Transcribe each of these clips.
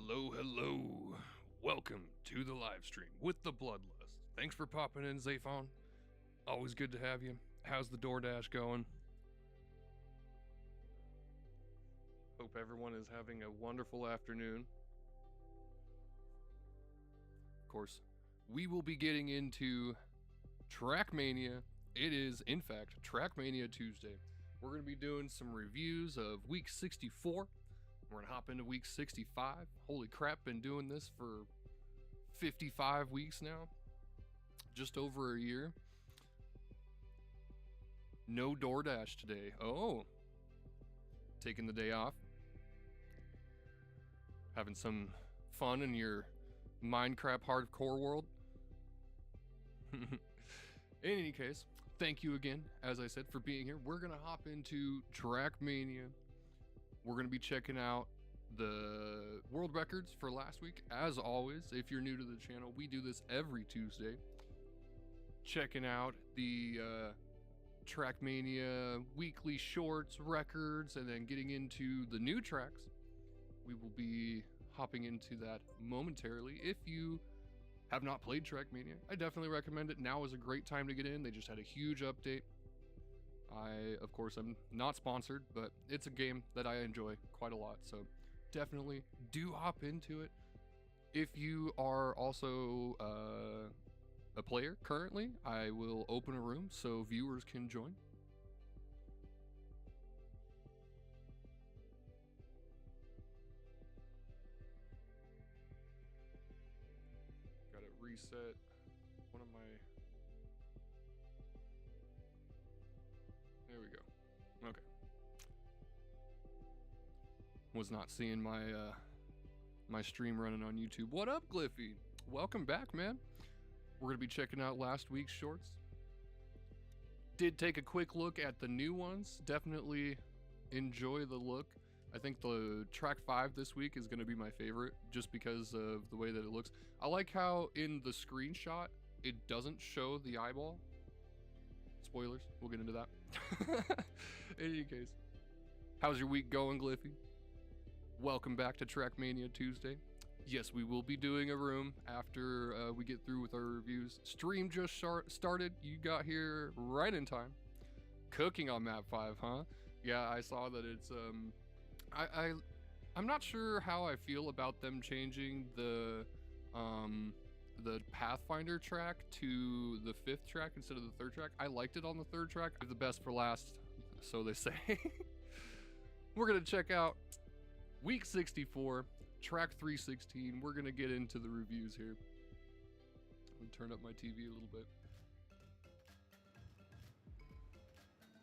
Hello, hello. Welcome to the live stream with the Bloodlust. Thanks for popping in, Zaphon. Always good to have you. How's the DoorDash going? Hope everyone is having a wonderful afternoon. Of course, we will be getting into Trackmania. It is, in fact, Trackmania Tuesday. We're going to be doing some reviews of week 64. We're going to hop into week 65. Holy crap, been doing this for 55 weeks now. Just over a year. No DoorDash today. Oh. Taking the day off. Having some fun in your Minecraft hardcore world. In any case, thank you again, as I said, for being here. We're going to hop into Trackmania. We're going to be checking out the world records for last week. As always, if you're new to the channel, we do this every Tuesday. Checking out the Trackmania weekly shorts, records, and then getting into the new tracks. We will be hopping into that momentarily. If you have not played Trackmania, I definitely recommend it. Now is a great time to get in. They just had a huge update. Of course, I'm not sponsored, but it's a game that I enjoy quite a lot, so definitely do hop into it. If you are also a player currently, I will open a room so viewers can join. Gotta reset one of my... There we go. Okay. Was not seeing my my stream running on YouTube. What up, Gliffy? Welcome back, man. We're gonna be checking out last week's shorts. Did take a quick look at the new ones. Definitely enjoy the look. I think the track 5 this week is gonna be my favorite, just because of the way that it looks. I like how in the screenshot it doesn't show the eyeball. Spoilers, we'll get into that. In any case, how's your week going, Gliffy? Welcome back to Trackmania Tuesday. Yes, we will be doing a room after we get through with our reviews. Stream just started. You got here right in time. Cooking on map 5, huh? Yeah, I saw that it's I'm not sure how I feel about them changing the Pathfinder track to the 5th track instead of the 3rd track. I liked it on the 3rd track. The best for last, so they say. We're gonna check out week 64, track 316. We're gonna get into the reviews here. I'm gonna turn up my TV a little bit.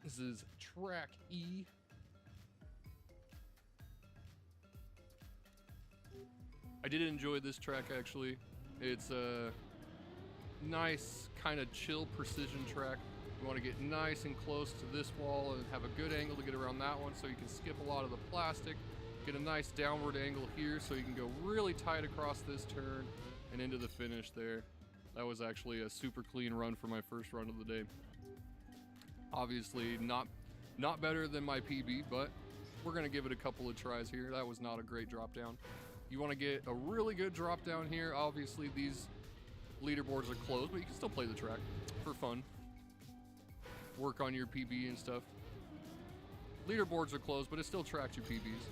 This is track E. I did enjoy this track, actually. It's a nice kind of chill precision track. You want to get nice and close to this wall and have a good angle to get around that one, so you can skip a lot of the plastic. Get a nice downward angle here so you can go really tight across this turn and into the finish there. That was actually a super clean run for my first run of the day. Obviously not better than my PB, but we're going to give it a couple of tries here. That was not a great drop down. You want to get a really good drop down here. Obviously these leaderboards are closed, but you can still play the track for fun. Work on your PB and stuff. Leaderboards are closed, but it still tracks your PBs.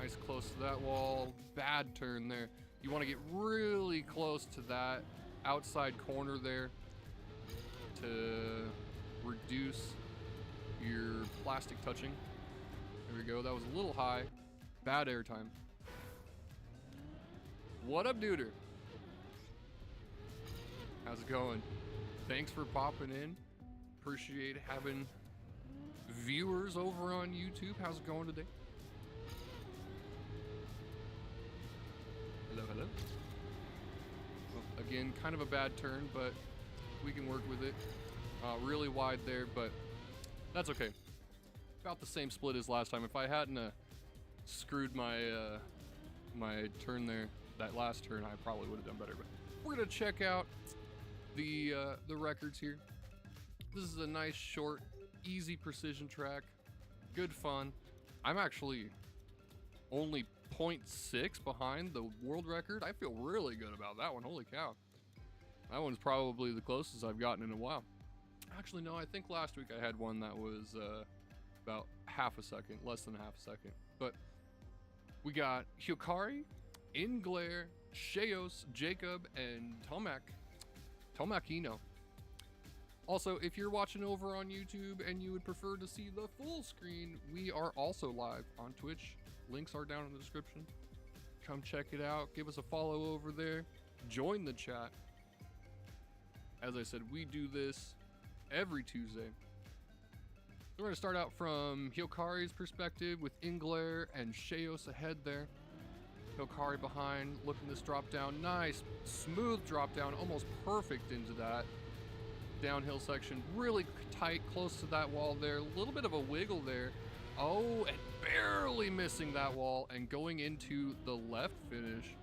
Nice close to that wall. Bad turn there. You want to get really close to that outside corner there to reduce your plastic touching. There we go. That was a little high. Bad airtime. What up, duder? How's it going? Thanks for popping in. Appreciate having viewers over on YouTube. How's it going today? Hello, hello. Well, again, kind of a bad turn, but we can work with it. Really wide there, but that's okay. About the same split as last time. If I hadn't screwed my my turn there, that last turn, I probably would have done better. But we're gonna check out the records here. This is a nice, short, easy precision track. Good fun. I'm actually only 0.6 behind the world record. I feel really good about that one. Holy cow. That one's probably the closest I've gotten in a while. Actually, no, I think last week I had one that was about half a second, less than half a second. But we got Hyokari, Inglare, Sheos, Jacob, and Tomakino. Also, if you're watching over on YouTube and you would prefer to see the full screen, we are also live on Twitch. Links are down in the description. Come check it out. Give us a follow over there. Join the chat. As I said, we do this every Tuesday. We're going to start out from Hyokari's perspective with Inglare and Sheos ahead there. Hyokari behind, looking this drop down. Nice, smooth drop down, almost perfect into that downhill section. Really tight, close to that wall there. A little bit of a wiggle there. Oh, and barely missing that wall and going into the left finish.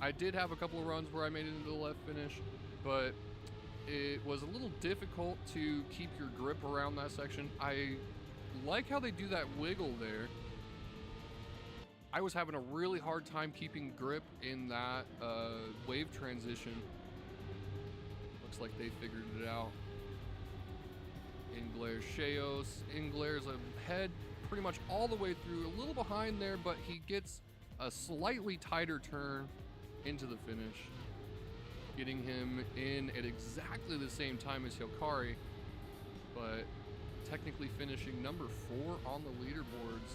I did have a couple of runs where I made it into the left finish, but it was a little difficult to keep your grip around that section. I like how they do that wiggle there. I was having a really hard time keeping grip in that wave transition. Looks like they figured it out. Inglare, Sheos. Inglare's ahead pretty much all the way through, a little behind there, but he gets a slightly tighter turn into the finish, getting him in at exactly the same time as Hyokari, but technically finishing number 4 on the leaderboards.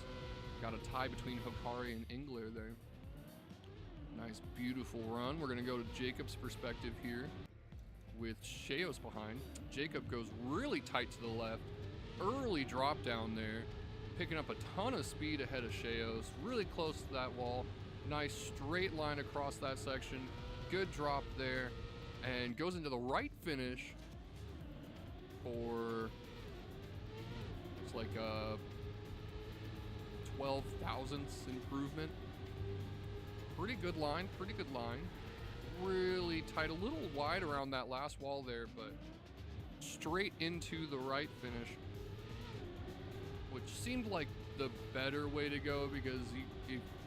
Got a tie between Hyokari and Inglare there. Nice, beautiful run. We're gonna go to Jacob's perspective here with Sheos behind. Jacob goes really tight to the left. Early drop down there, picking up a ton of speed ahead of Sheos, really close to that wall. Nice straight line across that section. Good drop there, and goes into the right finish for, it's like a 12 thousandths improvement. Pretty good line, pretty good line. Really tight, a little wide around that last wall there, but straight into the right finish, which seemed like the better way to go, because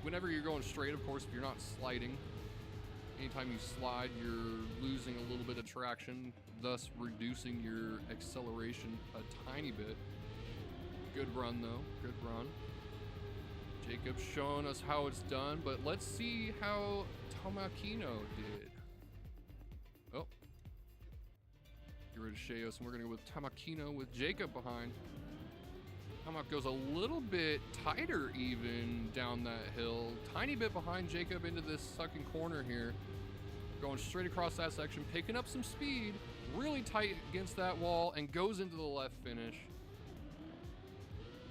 whenever you're going straight, of course, if you're not sliding, anytime you slide, you're losing a little bit of traction, thus reducing your acceleration a tiny bit. Good run though, good run. Jacob's showing us how it's done, but let's see how Tomakino did. Oh. Get rid of Sheos, and we're gonna go with Tomakino with Jacob behind. Tomak goes a little bit tighter even down that hill. Tiny bit behind Jacob into this second corner here. Going straight across that section, picking up some speed, really tight against that wall, and goes into the left finish,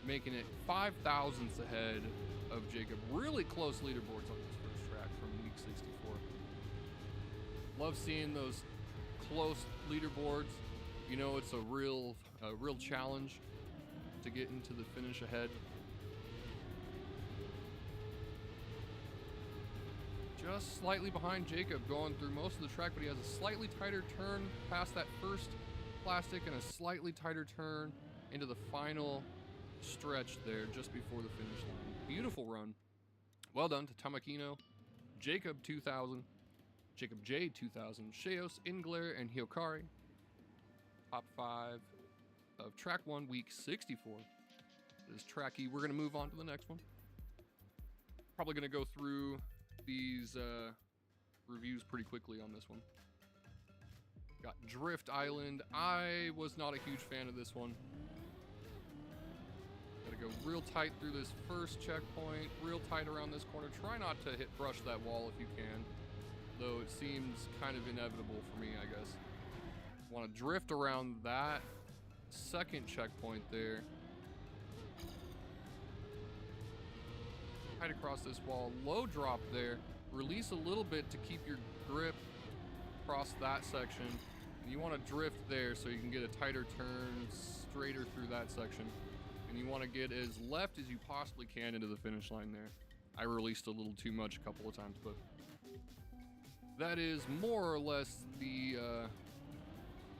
making it 5 thousandths ahead of Jacob. Really close leaderboards on this first track from week 64. Love seeing those close leaderboards. You know, it's a real challenge to get into the finish ahead. Just slightly behind Jacob going through most of the track, but he has a slightly tighter turn past that first plastic and a slightly tighter turn into the final stretch there just before the finish line. Beautiful run. Well done to Tomakino, Jacob 2000, Jacob J 2000, Sheos, Inglare, and Hyokari. Top 5 of track 1, week 64. This track E. We're going to move on to the next one. Probably going to go through these reviews pretty quickly on this one. Got Drift Island. I was not a huge fan of this one. Gotta go real tight through this first checkpoint, real tight around this corner. Try not to brush that wall if you can, though it seems kind of inevitable for me, I guess. Want to drift around that second checkpoint there. Tight across this wall, low drop there. Release a little bit to keep your grip across that section. And you want to drift there so you can get a tighter turn, straighter through that section. And you want to get as left as you possibly can into the finish line there. I released a little too much a couple of times, but that is more or less the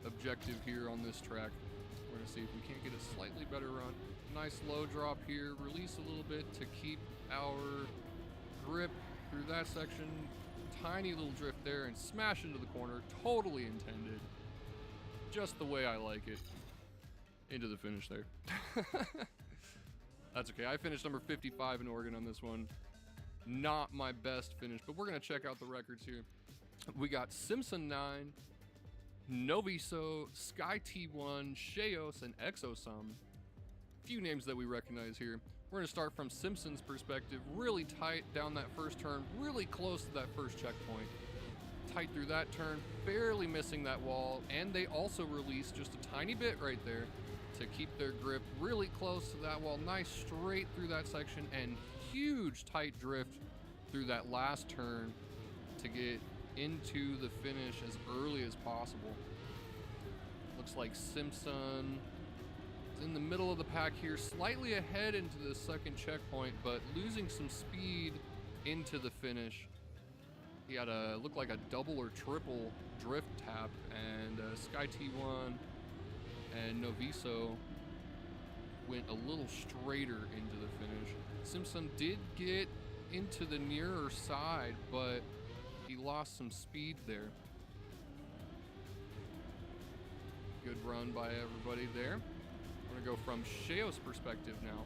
objective here on this track. We're gonna see if we can't get a slightly better run. Nice low drop here, release a little bit to keep our grip through that section. Tiny little drift there and smash into the corner. Totally intended. Just the way I like it. Into the finish there. That's okay. I finished number 55 in Oregon on this one. Not my best finish, but we're going to check out the records here. We got Simpson 9, Noviso, Sky T1, Sheos, and Exosum. Few names that we recognize here. We're going to start from Simpson's perspective. Really tight down that first turn. Really close to that first checkpoint. Tight through that turn. Barely missing that wall. And they also released just a tiny bit right there to keep their grip really close to that wall. Nice straight through that section. And huge tight drift through that last turn to get into the finish as early as possible. Looks like Simpson is in the middle of the pack here, slightly ahead into the second checkpoint, but losing some speed into the finish. He had looked like a double or triple drift tap, and Sky T1 and Noviso went a little straighter into the finish. Simpson did get into the nearer side, but he lost some speed there. Good run by everybody there. I'm gonna go from Sheo's perspective now.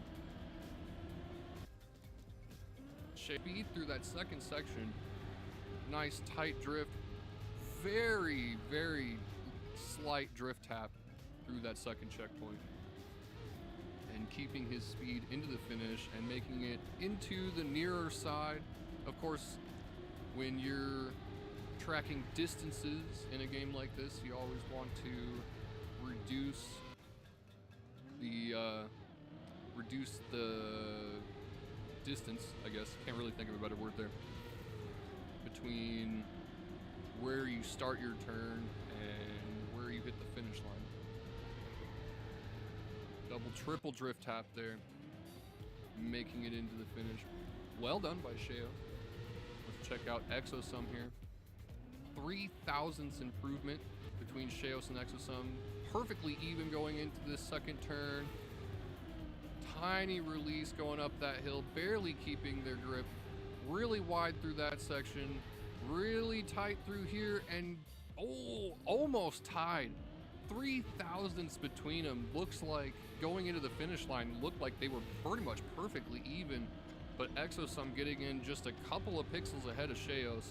Speed through that second section. Nice tight drift. Very, very slight drift tap through that second checkpoint. And keeping his speed into the finish and making it into the nearer side. Of course, when you're tracking distances in a game like this, you always want to reduce the distance, I guess. Can't really think of a better word there. Between where you start your turn and where you hit the finish line. Double, triple drift tap there, making it into the finish. Well done by Sheo. Let's check out Exosum here. 3,000ths improvement between Sheos and Exosum. Perfectly even going into this second turn. Tiny release going up that hill, barely keeping their grip. Really wide through that section. Really tight through here, and almost tied. 3,000ths between them. Looks like going into the finish line looked like they were pretty much perfectly even, but Exosum getting in just a couple of pixels ahead of Sheos,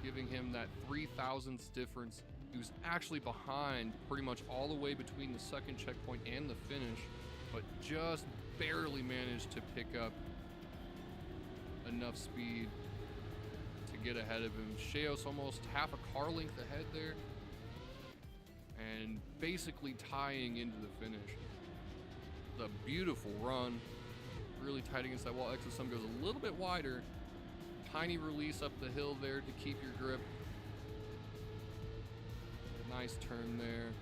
giving him that 3,000ths difference. He was actually behind pretty much all the way between the second checkpoint and the finish, but just barely managed to pick up enough speed to get ahead of him. Sheos almost half a car length ahead there, and basically tying into the finish. The beautiful run, really tight against that wall. Exosum goes a little bit wider. Tiny release up the hill there to keep your grip. Nice turn there.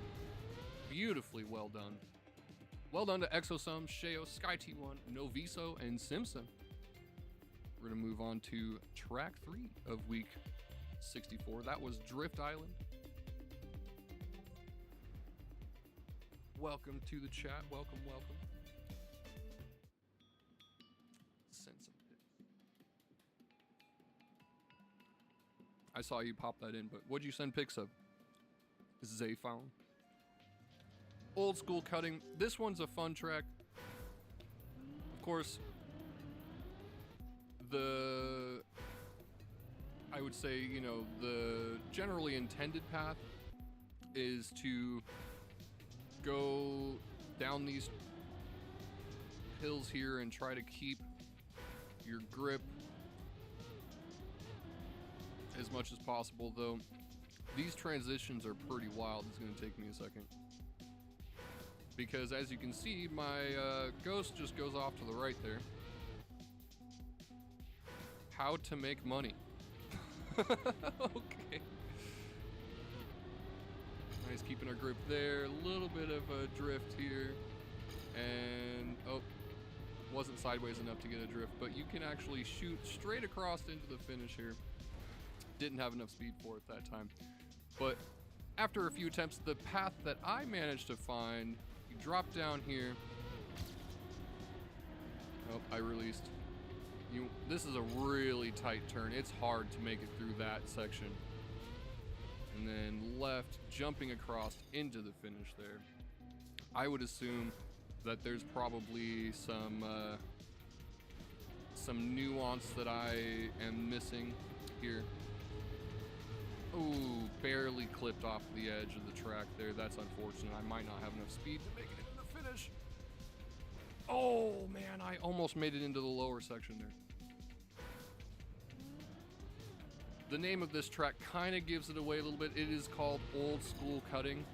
Beautifully well done. Well done to Exosum, Sheos, Sky T1, Noviso, and Simpson. We're gonna move on to track 3 of week 64. That was Drift Island. Welcome to the chat. Welcome, welcome. Send some pics. I saw you pop that in, but what'd you send pics of? Zayphone. Old school cutting. This one's a fun track. Of course, I would say, you know, the generally intended path is to go down these hills here and try to keep your grip as much as possible, though these transitions are pretty wild. It's going to take me a second. Because as you can see, my ghost just goes off to the right there. How to make money. Okay. Nice, keeping our grip there. A little bit of a drift here. And, oh, wasn't sideways enough to get a drift, but you can actually shoot straight across into the finish here. Didn't have enough speed for it that time. But after a few attempts, the path that I managed to find, you drop down here. Oh, I released. This is a really tight turn. It's hard to make it through that section. And then left, jumping across into the finish there. I would assume that there's probably some nuance that I am missing here. Ooh, barely clipped off the edge of the track there. That's unfortunate. I might not have enough speed to make it into the finish. Oh man, I almost made it into the lower section there. The name of this track kind of gives it away a little bit. It is called Old School Cutting,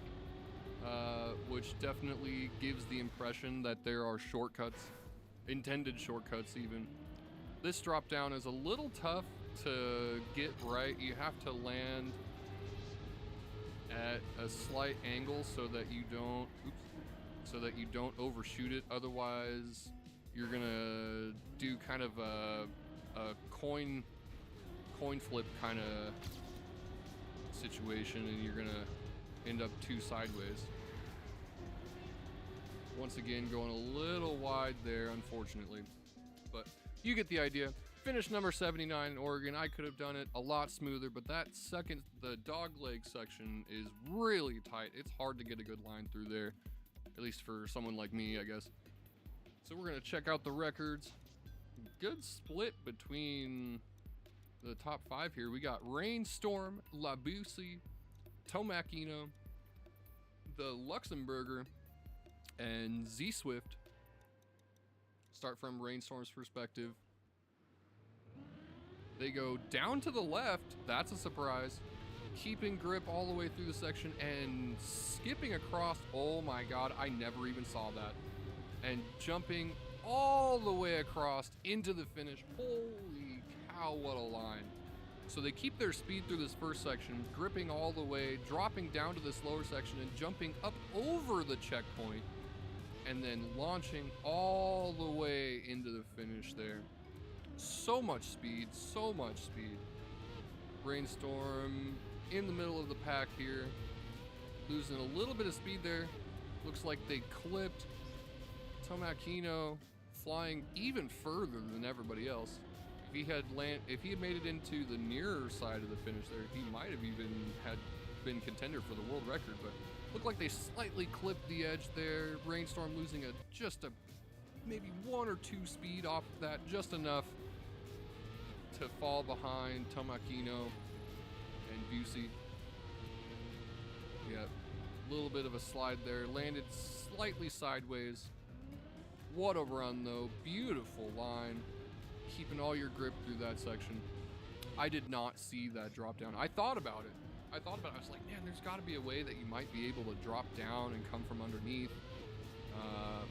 which definitely gives the impression that there are shortcuts, intended shortcuts even. This drop down is a little tough to get right. You have to land at a slight angle so that you don't overshoot it. Otherwise, you're gonna do kind of a coin flip kind of situation, and you're gonna end up too sideways. Once again, going a little wide there, unfortunately, but you get the idea. Finish number 79 in Oregon. I could have done it a lot smoother, but that second, the dog leg section is really tight. It's hard to get a good line through there, at least for someone like me, I guess. So we're gonna check out the records. Good split between the top 5 here. We got Rainstorm, Labusi, Tomakino, the Luxembourger, and Z Swift. Start from Rainstorm's perspective. They go down to the left. That's a surprise. Keeping grip all the way through the section and skipping across. Oh my God, I never even saw that. And jumping all the way across into the finish. Holy cow, what a line. So they keep their speed through this first section, gripping all the way, dropping down to this lower section and jumping up over the checkpoint, and then launching all the way into the finish there. So much speed, so much speed. Rainstorm in the middle of the pack here, losing a little bit of speed there. Looks like they clipped. Tomakino flying even further than everybody else. If he had made it into the nearer side of the finish there, he might have even had been contender for the world record, but looked like they slightly clipped the edge there. Rainstorm losing just a maybe 1 or 2 speed off of that, just enough to fall behind Tomakino and Busey. Yeah, a little bit of a slide there. Landed slightly sideways. What a run though. Beautiful line. Keeping all your grip through that section. I did not see that drop down. I thought about it. I was like, man, there's got to be a way that you might be able to drop down and come from underneath.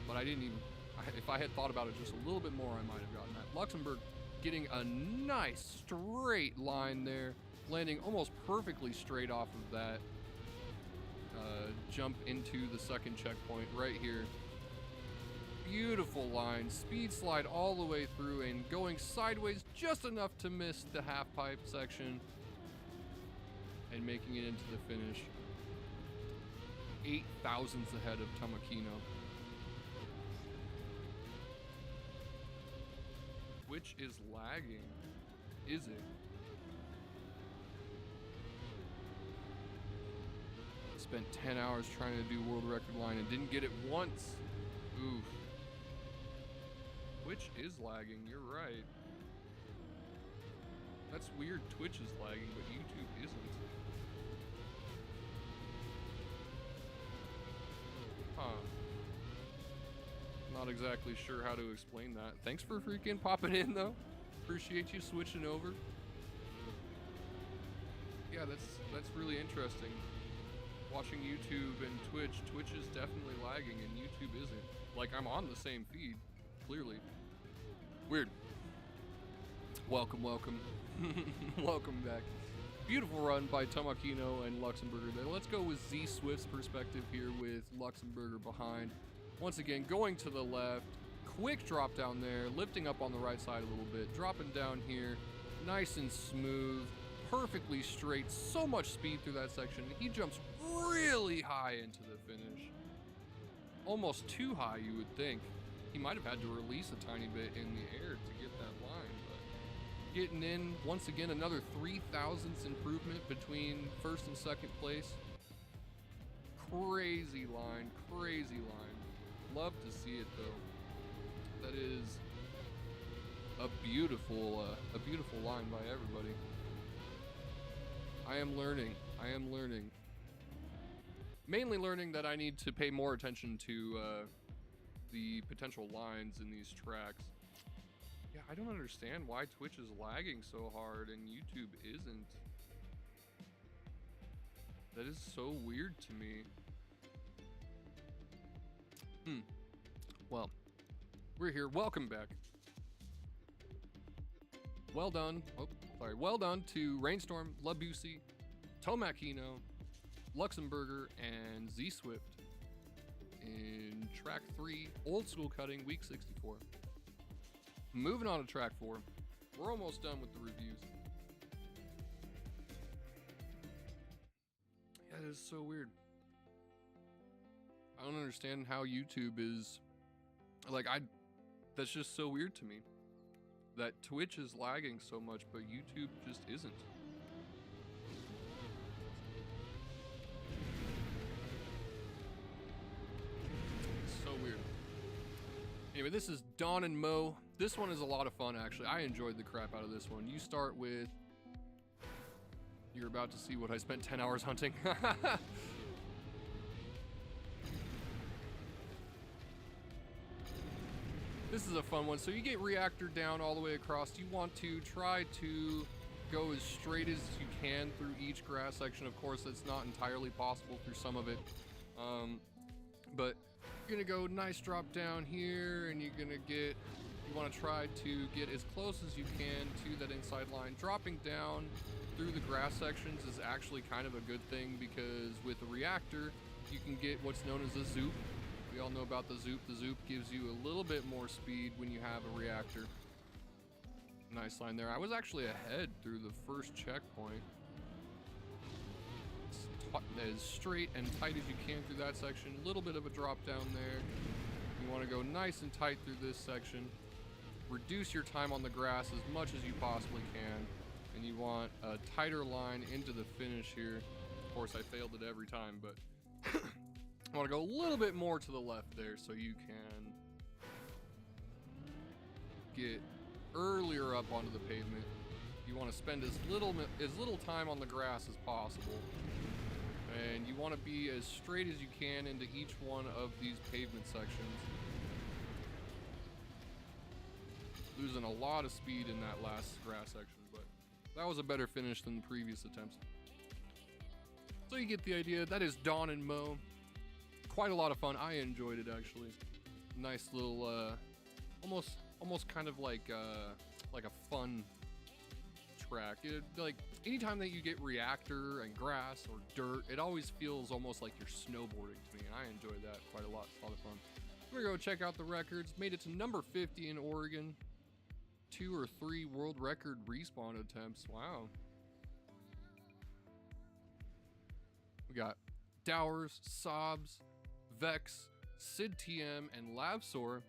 But I didn't even. If I had thought about it just a little bit more, I might have gotten that. Luxembourg getting a nice straight line there, landing almost perfectly straight off of that jump into the second checkpoint right here. Beautiful line, speed slide all the way through and going sideways just enough to miss the half pipe section and making it into the finish. 8 thousandths ahead of Tomakino. Which is lagging, is it? Spent 10 hours trying to do world record line and didn't get it once. Oof. Twitch is lagging, you're right. That's weird, Twitch is lagging, but YouTube isn't. Huh. Not exactly sure how to explain that. Thanks for freaking popping in though. Appreciate you switching over. Yeah, that's really interesting. Watching YouTube and Twitch is definitely lagging and YouTube isn't. Like, I'm on the same feed, clearly. Weird. Welcome. Welcome back. Beautiful run by Tomakino and Luxembourger there. Let's go with Z Swift's perspective here with Luxembourger behind. Once again, going to the left. Quick drop down there, lifting up on the right side a little bit, dropping down here. Nice and smooth, perfectly straight. So much speed through that section. He jumps really high into the finish. Almost too high, you would think. He might have had to release a tiny bit in the air to get that line. getting in. Once again, another 3,000ths improvement between first and second place. Crazy line, crazy line. Love to see it though. That is a beautiful line by everybody. I am learning. Mainly learning that I need to pay more attention to the potential lines in these tracks. Yeah, I don't understand why Twitch is lagging so hard and YouTube isn't. That is so weird to me. Well, we're here. Welcome back. Well done. Oh, sorry. Well done to Rainstorm, Labusi, Tomakino, Luxemburger, and Z-Swift in track 3, old school cutting, week 64. Moving on to track 4. We're almost done with the reviews. Yeah, that is so weird. I don't understand how YouTube is, like, that's just so weird to me. That Twitch is lagging so much, but YouTube just isn't. So weird. Anyway, this is Dawn and Mo. This one is a lot of fun, actually. I enjoyed the crap out of this one. You start with... You're about to see what I spent 10 hours hunting. This is a fun one. So you get reactor down all the way across. You want to try to go as straight as you can through each grass section. Of course, that's not entirely possible through some of it. But you're gonna go nice drop down here, and you want to try to get as close as you can to that inside line. Dropping down through the grass sections is actually kind of a good thing, because with a reactor, you can get what's known as a zoop. We all know about the zoop. The zoop gives you a little bit more speed when you have a reactor. Nice line there. I was actually ahead through the first checkpoint. As straight and tight as you can through that section. A little bit of a drop down there. You want to go nice and tight through this section. Reduce your time on the grass as much as you possibly can. And you want a tighter line into the finish here. Of course, I failed it every time, but I want to go a little bit more to the left there so you can get earlier up onto the pavement. You want to spend as little time on the grass as possible. And you want to be as straight as you can into each one of these pavement sections. Losing a lot of speed in that last grass section, but that was a better finish than the previous attempts. So you get the idea. That is Dawn and Mo. Quite a lot of fun. I enjoyed it, actually. Nice little, almost kind of like a fun track. Like anytime that you get reactor and grass or dirt, it always feels almost like you're snowboarding to me. I enjoyed that quite a lot. It's a lot of fun. We're gonna go check out the records. Made it to number 50 in Oregon. 2 or 3 world record respawn attempts. Wow. We got Dowers, Sobs, Vex, Sid TM, and Lavsor.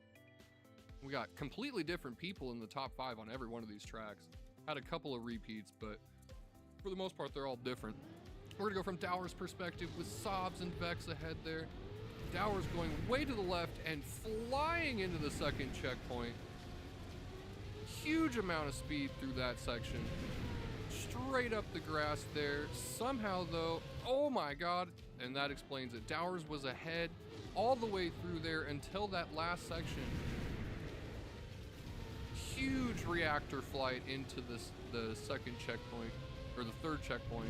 We got completely different people in the top 5 on every one of these tracks. Had a couple of repeats, but for the most part, they're all different. We're gonna go from Dowers' perspective with Sobs and Vex ahead there. Dowers going way to the left and flying into the second checkpoint. Huge amount of speed through that section. Straight up the grass there. Somehow though, oh my god, and that explains it. Dowers was ahead all the way through there until that last section. Huge reactor flight into the second checkpoint, or the third checkpoint.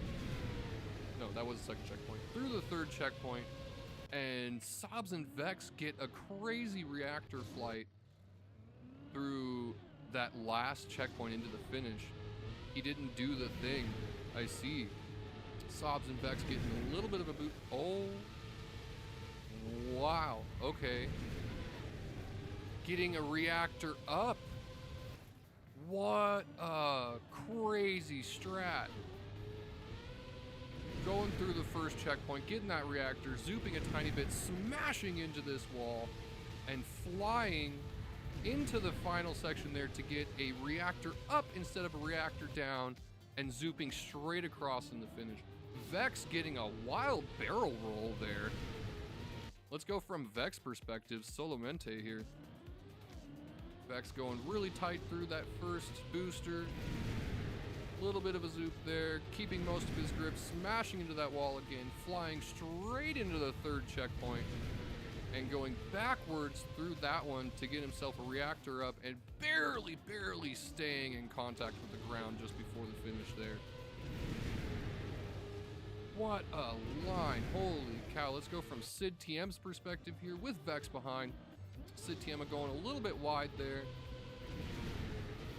No, that was the second checkpoint. Through the third checkpoint, and Sobs and Vex get a crazy reactor flight through that last checkpoint into the finish. He didn't do the thing. I see. Sobs and Vex getting a little bit of a boot. Oh, wow. Okay. Getting a reactor up. What a crazy strat. Going through the first checkpoint, getting that reactor, zooping a tiny bit, smashing into this wall, and flying into the final section there to get a reactor up instead of a reactor down, and zooping straight across in the finish. Vex getting a wild barrel roll there. Let's go from Vex perspective, Solamente here. Vex going really tight through that first booster. Little bit of a zoop there, keeping most of his grip, smashing into that wall again, flying straight into the third checkpoint, and going backwards through that one to get himself a reactor up, and barely staying in contact with the ground just before the finish there. What a line, holy cow. Let's go from Sid TM's perspective here with Vex behind. Sid TM going a little bit wide there.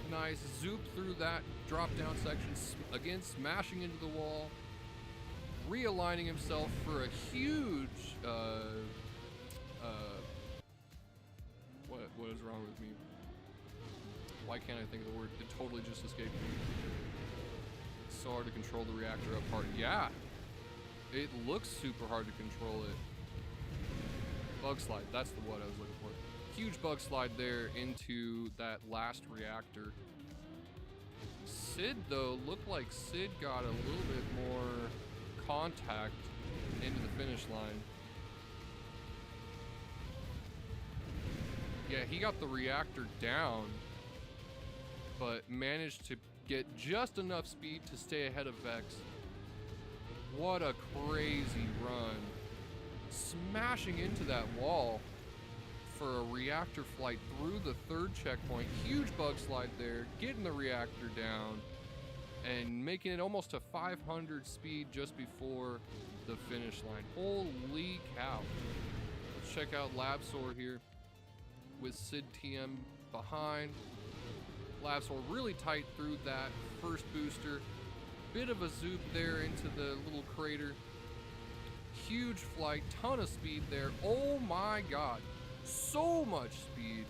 Nice zoop through that drop down section, again smashing into the wall, realigning himself for a huge what is wrong with me? Why can't I think of the word? It totally just escaped me. It's so hard to control the reactor up part. Yeah, it looks super hard to control it. Bug slide, that's the word I was looking for. Huge bug slide there into that last reactor. Sid, though, looked like Sid got a little bit more contact into the finish line. Yeah, he got the reactor down, but managed to get just enough speed to stay ahead of Vex. What a crazy run. Smashing into that wall for a reactor flight through the third checkpoint. Huge bug slide there, getting the reactor down, and making it almost to 500 speed just before the finish line. Holy cow. Let's check out Labsor here with Sid TM behind. Labsor really tight through that first booster. Bit of a zoop there into the little crater. Huge flight, ton of speed there. Oh my god. So much speed.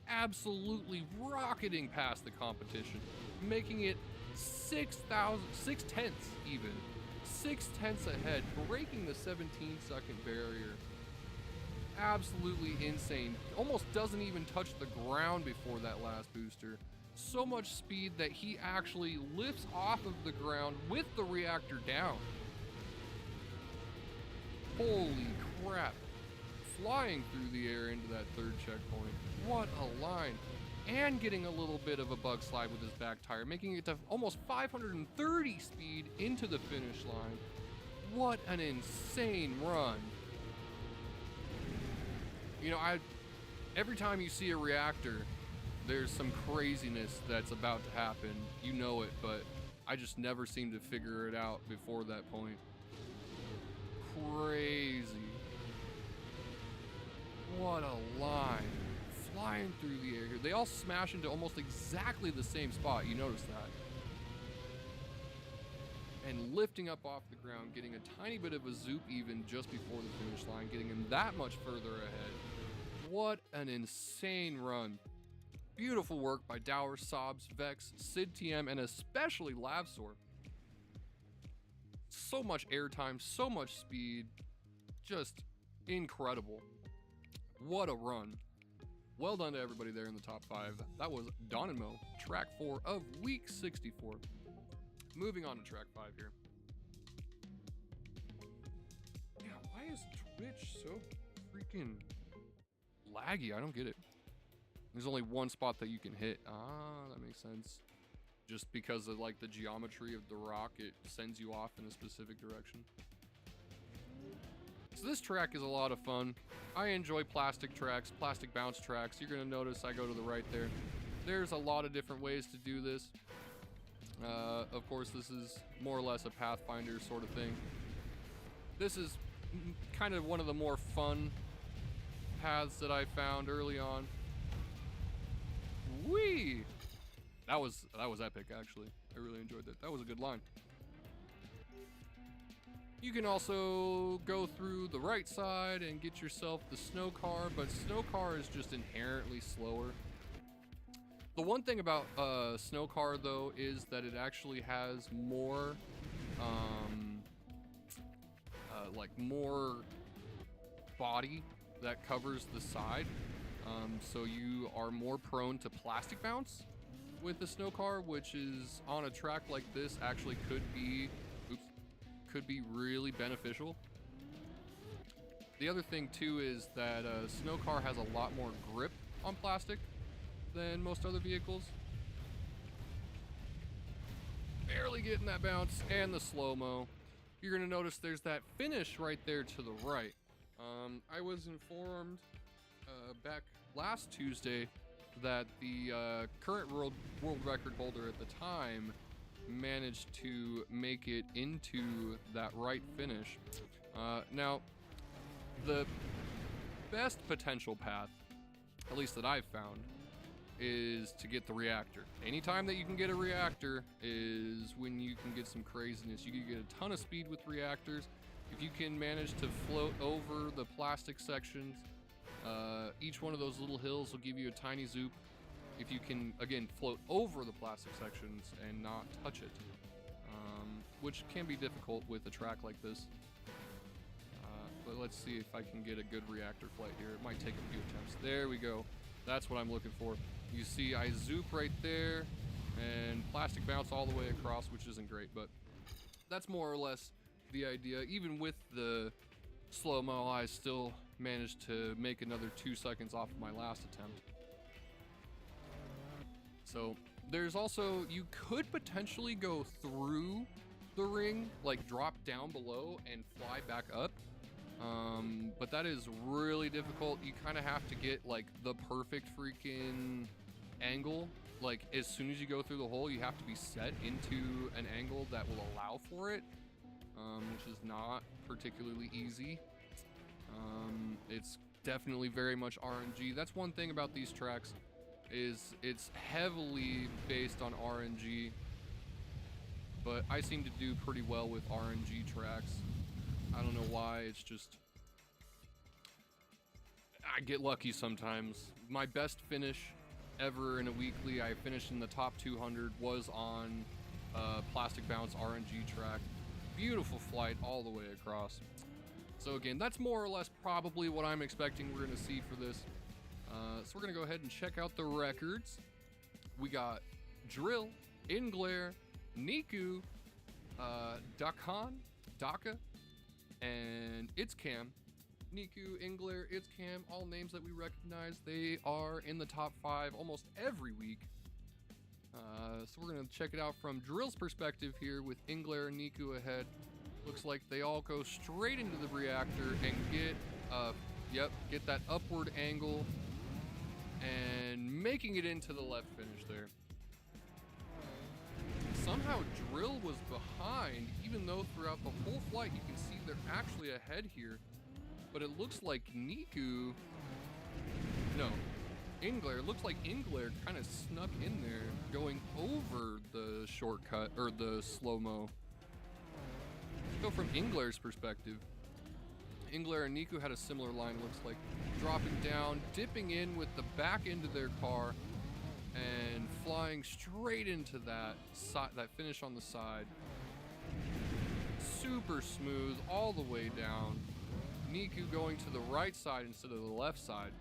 Absolutely rocketing past the competition. Making it 6,000, 6/10 even. 6/10 ahead, breaking the 17-second barrier. Absolutely insane. Almost doesn't even touch the ground before that last booster. So much speed that he actually lifts off of the ground with the reactor down. Holy crap. Flying through the air into that third checkpoint. What a line. And getting a little bit of a bug slide with his back tire, making it to almost 530 speed into the finish line. What an insane run. You know, every time you see a reactor, there's some craziness that's about to happen. You know it, but I just never seem to figure it out before that point. Crazy. What a line. Flying through the air here. They all smash into almost exactly the same spot. You notice that. And lifting up off the ground, getting a tiny bit of a zoop even just before the finish line, getting him that much further ahead. What an insane run. Beautiful work by Dower, Sobs, Vex, Sid TM, and especially Labsor. So much airtime, so much speed. Just incredible. What a run. Well done to everybody there in the top 5. That was Don and Mo, track 4 of week 64. Moving on to track 5 here. Yeah, why is Twitch so freaking laggy? I don't get it. There's only one spot that you can hit. Ah, that makes sense. Just because of like the geometry of the rock, it sends you off in a specific direction. So this track is a lot of fun. I enjoy plastic tracks, plastic bounce tracks. You're gonna notice I go to the right there. There's a lot of different ways to do this. Of course, this is more or less a Pathfinder sort of thing. This is kind of one of the more fun paths that I found early on. Whee! That was epic, actually. I really enjoyed that. That was a good line. You can also go through the right side and get yourself the snow car, but snow car is just inherently slower. The one thing about snow car though is that it actually has more like more body that covers the side. So you are more prone to plastic bounce with the snow car, which is on a track like this actually could be really beneficial. The other thing too is that a snow car has a lot more grip on plastic than most other vehicles. Barely getting that bounce and the slow-mo. You're gonna notice there's that finish right there to the right. I was informed back last Tuesday that the current world record holder at the time managed to make it into that right finish. Now, the best potential path, at least that I've found, is to get the reactor. Anytime that you can get a reactor is when you can get some craziness. You can get a ton of speed with reactors. If you can manage to float over the plastic sections, each one of those little hills will give you a tiny zoop. If you can, again, float over the plastic sections and not touch it, which can be difficult with a track like this. But let's see if I can get a good reactor flight here. It might take a few attempts. There we go. That's what I'm looking for. You see I zoop right there and plastic bounce all the way across, which isn't great, but that's more or less the idea. Even with the slow-mo, I still managed to make another 2 seconds off of my last attempt. So there's also, you could potentially go through the ring, like drop down below and fly back up. But that is really difficult. You kind of have to get like the perfect freaking angle. Like as soon as you go through the hole, you have to be set into an angle that will allow for it, which is not particularly easy. It's definitely very much RNG. That's one thing about these tracks, is it's heavily based on RNG, but I seem to do pretty well with RNG tracks. I don't know why, it's just, I get lucky sometimes. My best finish ever in a weekly, I finished in the top 200, was on Plastic Bounce RNG track. Beautiful flight all the way across. So again, that's more or less probably what I'm expecting we're gonna see for this. So we're gonna go ahead and check out the records. We got Drill, Inglare, Niku, Daka, and It's Cam. Niku, Inglare, It's Cam, all names that we recognize. They are in the top 5 almost every week. So we're gonna check it out from Drill's perspective here with Inglare and Niku ahead. Looks like they all go straight into the reactor and get that upward angle and making it into the left finish there. Somehow Drill was behind, even though throughout the whole flight you can see they're actually ahead here. But it looks like Inglare, looks like Inglare kind of snuck in there going over the shortcut, or the slow-mo. Let's go from Inglare's perspective. Inglare and Niku had a similar line, looks like. Dropping down, dipping in with the back end of their car, and flying straight into that finish on the side. Super smooth all the way down. Niku going to the right side instead of the left side.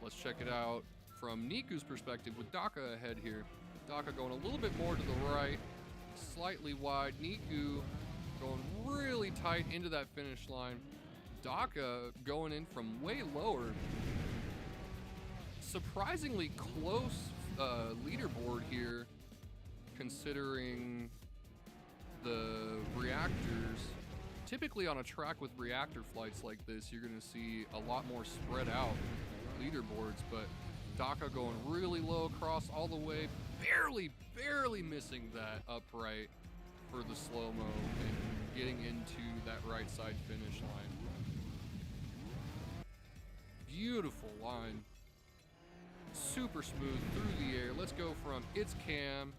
Let's check it out from Niku's perspective with Daka ahead here. Daka going a little bit more to the right, slightly wide. Niku going really tight into that finish line. Daka going in from way lower. Surprisingly close leaderboard here, considering the reactors. Typically on a track with reactor flights like this, you're gonna see a lot more spread out leaderboards, but Daka going really low across all the way, barely missing that upright for the slow-mo and getting into that right side finish line. Beautiful line. Super smooth through the air. Let's go from It's Cam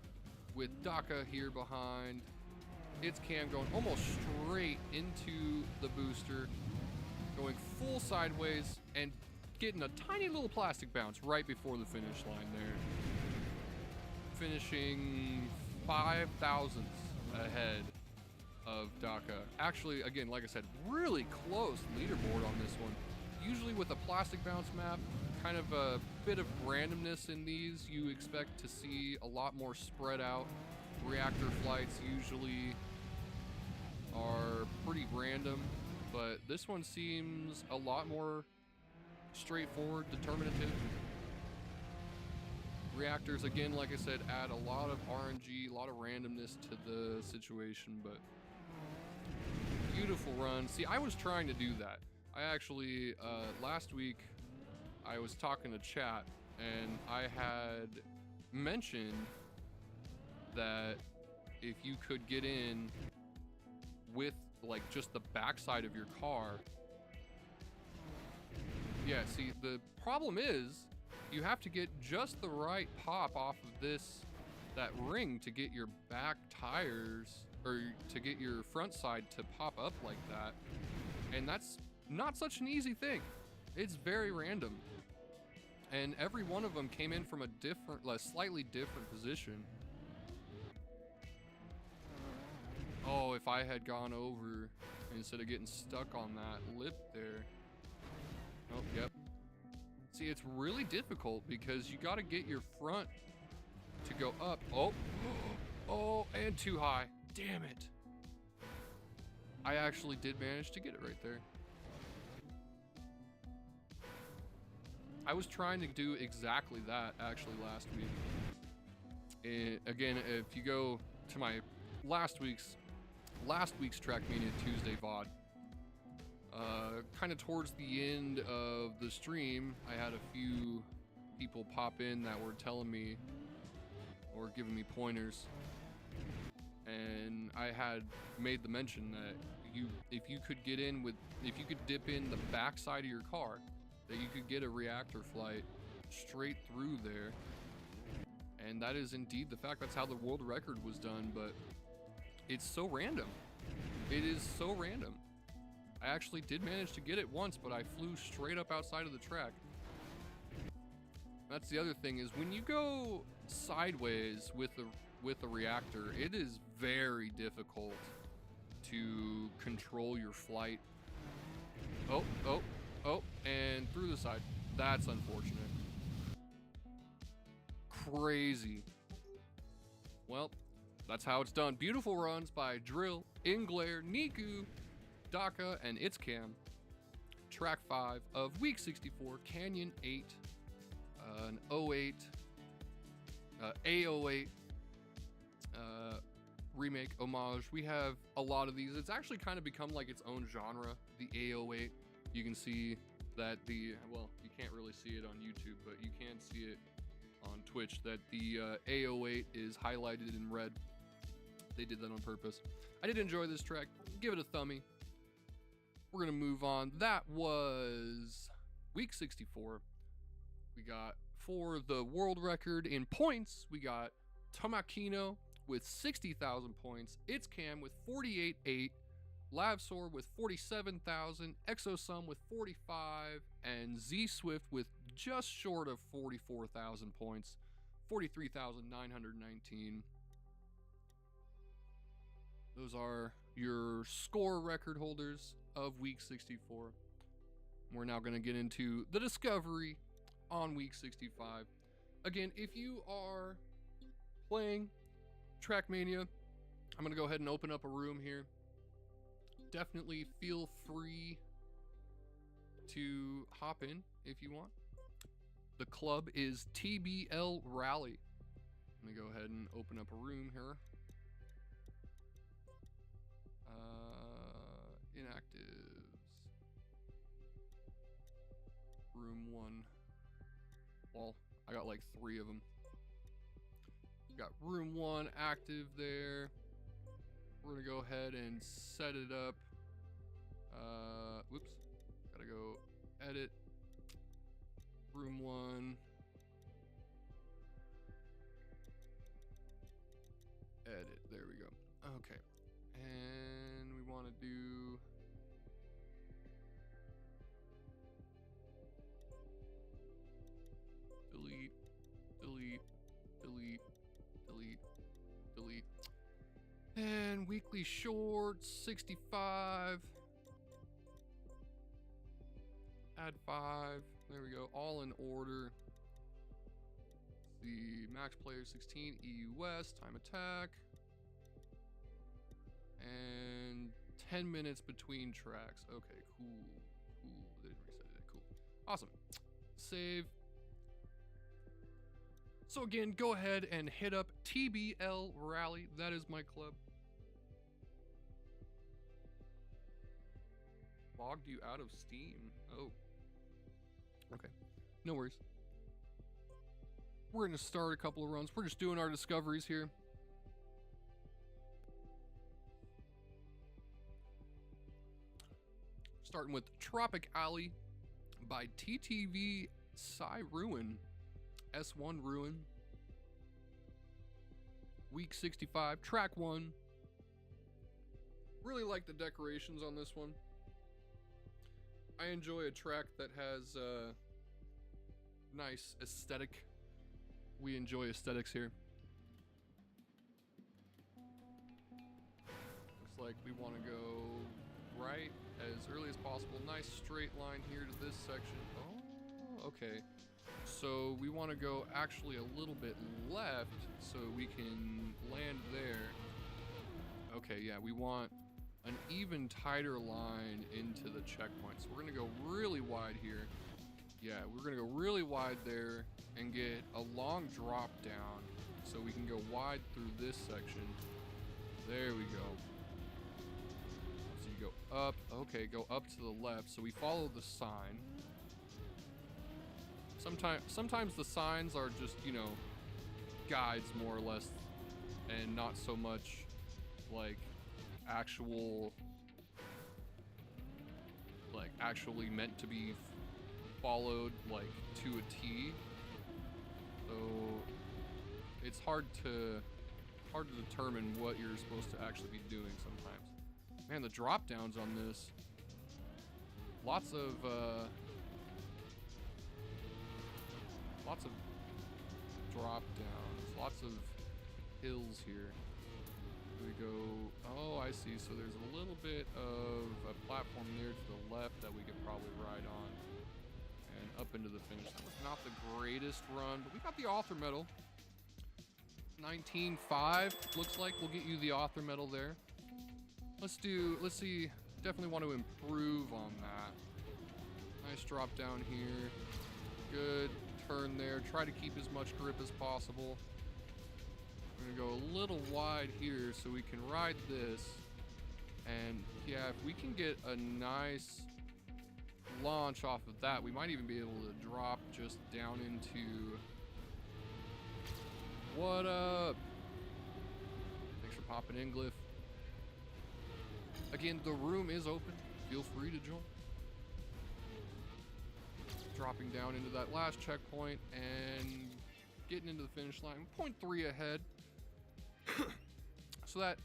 with Daka here behind. It's Cam going almost straight into the booster, going full sideways and getting a tiny little plastic bounce right before the finish line there. Finishing 5 thousandths ahead of Daka. Actually, again, like I said, really close leaderboard on this one. usually with a plastic bounce map, kind of a bit of randomness in these. You expect to see a lot more spread out. Reactor flights usually are pretty random, but this one seems a lot more straightforward, determinative. Reactors, again, like I said, add a lot of RNG, a lot of randomness to the situation, but beautiful run. See, I was trying to do that. I actually, last week, I was talking to chat, and I had mentioned that if you could get in with, like, just the backside of your car. Yeah, see, the problem is, you have to get just the right pop off of that ring to get your back tires, or to get your front side to pop up like that. And that's not such an easy thing. It's very random. And every one of them came in from a slightly different position. Oh, if I had gone over instead of getting stuck on that lip there. Oh, yep. See, it's really difficult because you got to get your front to go up. Oh, oh, and too high. Damn it. I actually did manage to get it right there. I was trying to do exactly that actually last week. Again, if you go to my last week's Trackmania Tuesday VOD, kind of towards the end of the stream, I had a few people pop in that were telling me or giving me pointers, and I had made the mention that if you could dip in the backside of your car, that you could get a reactor flight straight through there. And that is indeed the fact. That's how the world record was done, but it's so random. It is so random. I actually did manage to get it once, but I flew straight up outside of the track. That's the other thing, is when you go sideways with the reactor, it is very difficult to control your flight. Oh, oh, oh, and through the side. That's unfortunate. Crazy. Well, that's how it's done. Beautiful runs by Drill, Inglare, Niku, Daka, and Itzcam. Track 5 of week 64, Canyon 8, an 08, A08 remake, homage. We have a lot of these. It's actually kind of become like its own genre, the A08. You can see that well, you can't really see it on YouTube, but you can see it on Twitch, that the A08 is highlighted in red. They did that on purpose. I did enjoy this track. Give it a thumbie. We're gonna move on. That was week 64. We got, for the world record in points, we got Tomakino with 60,000 points, Itzcam with 48,800, Lavsor with 47,000, Exosum with 45, and Z Swift with just short of 44,000 points, 43,919. Those are your score record holders of week 64. We're now going to get into the discovery on week 65. Again, if you are playing Trackmania, I'm going to go ahead and open up a room here. Definitely feel free to hop in if you want. The club is TBL Rally. Let me go ahead and open up a room here. Inactives. Room 1. Well, I got like 3 of them. Got room 1 active there. We're gonna go ahead and set it up. Whoops. Gotta go edit. Room 1. Edit. There we go. Okay. And we want to do delete, delete, delete, delete, delete. And weekly shorts, 65. Add 5. There we go. All in order. The max player 16, EU West, time attack. And 10 minutes between tracks. Okay, cool. Cool. They didn't reset it. Cool. Awesome. Save. So again, go ahead and hit up TBL Rally. That is my club. Logged you out of Steam. Oh. Okay. No worries. We're going to start a couple of runs. We're just doing our discoveries here. Starting with Tropic Alley by TTV Psy Ruin. S1 Ruin. Week 65. Track 1. Really like the decorations on this one. I enjoy a track that has nice aesthetic. We enjoy aesthetics here. Looks like we want to go right as early as possible. Nice straight line here to this section. Oh, okay. So we want to go actually a little bit left so we can land there. Okay, yeah, we want an even tighter line into the checkpoint. So we're going to go really wide here. Yeah, we're going to go really wide there and get a long drop down so we can go wide through this section. There we go. So you go up. Okay, go up to the left. So we follow the sign. Sometimes the signs are just, you know, guides more or less, and not so much like actually meant to be followed like to a T. So it's hard to determine what you're supposed to actually be doing sometimes. Man, the drop downs on this. Lots of drop downs, lots of hills here. We go, oh, I see. So there's a little bit of a platform there to the left that we could probably ride on and up into the finish. That was not the greatest run, but we got the author medal. 19.5 looks like we'll get you the author medal there. Let's see, definitely want to improve on that. Nice drop down here. Good turn there. Try to keep as much grip as possible. We're gonna go a little wide here so we can ride this. And yeah, if we can get a nice launch off of that, we might even be able to drop just down into... What up? Thanks for popping in, Glyph. Again, the room is open. Feel free to join. Dropping down into that last checkpoint and getting into the finish line. 0.3 ahead. So that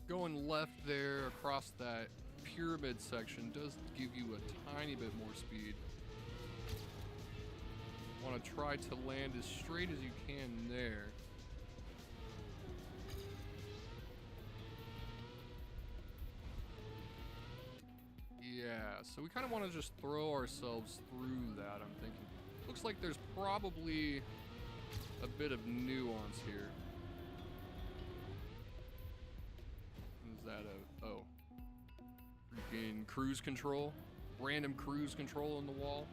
going left there across that pyramid section does give you a tiny bit more speed. Want to try to land as straight as you can there. Yeah, so we kind of want to just throw ourselves through that, I'm thinking. Looks like there's probably a bit of nuance here. Is that a... Oh. Freaking cruise control. Random cruise control on the wall.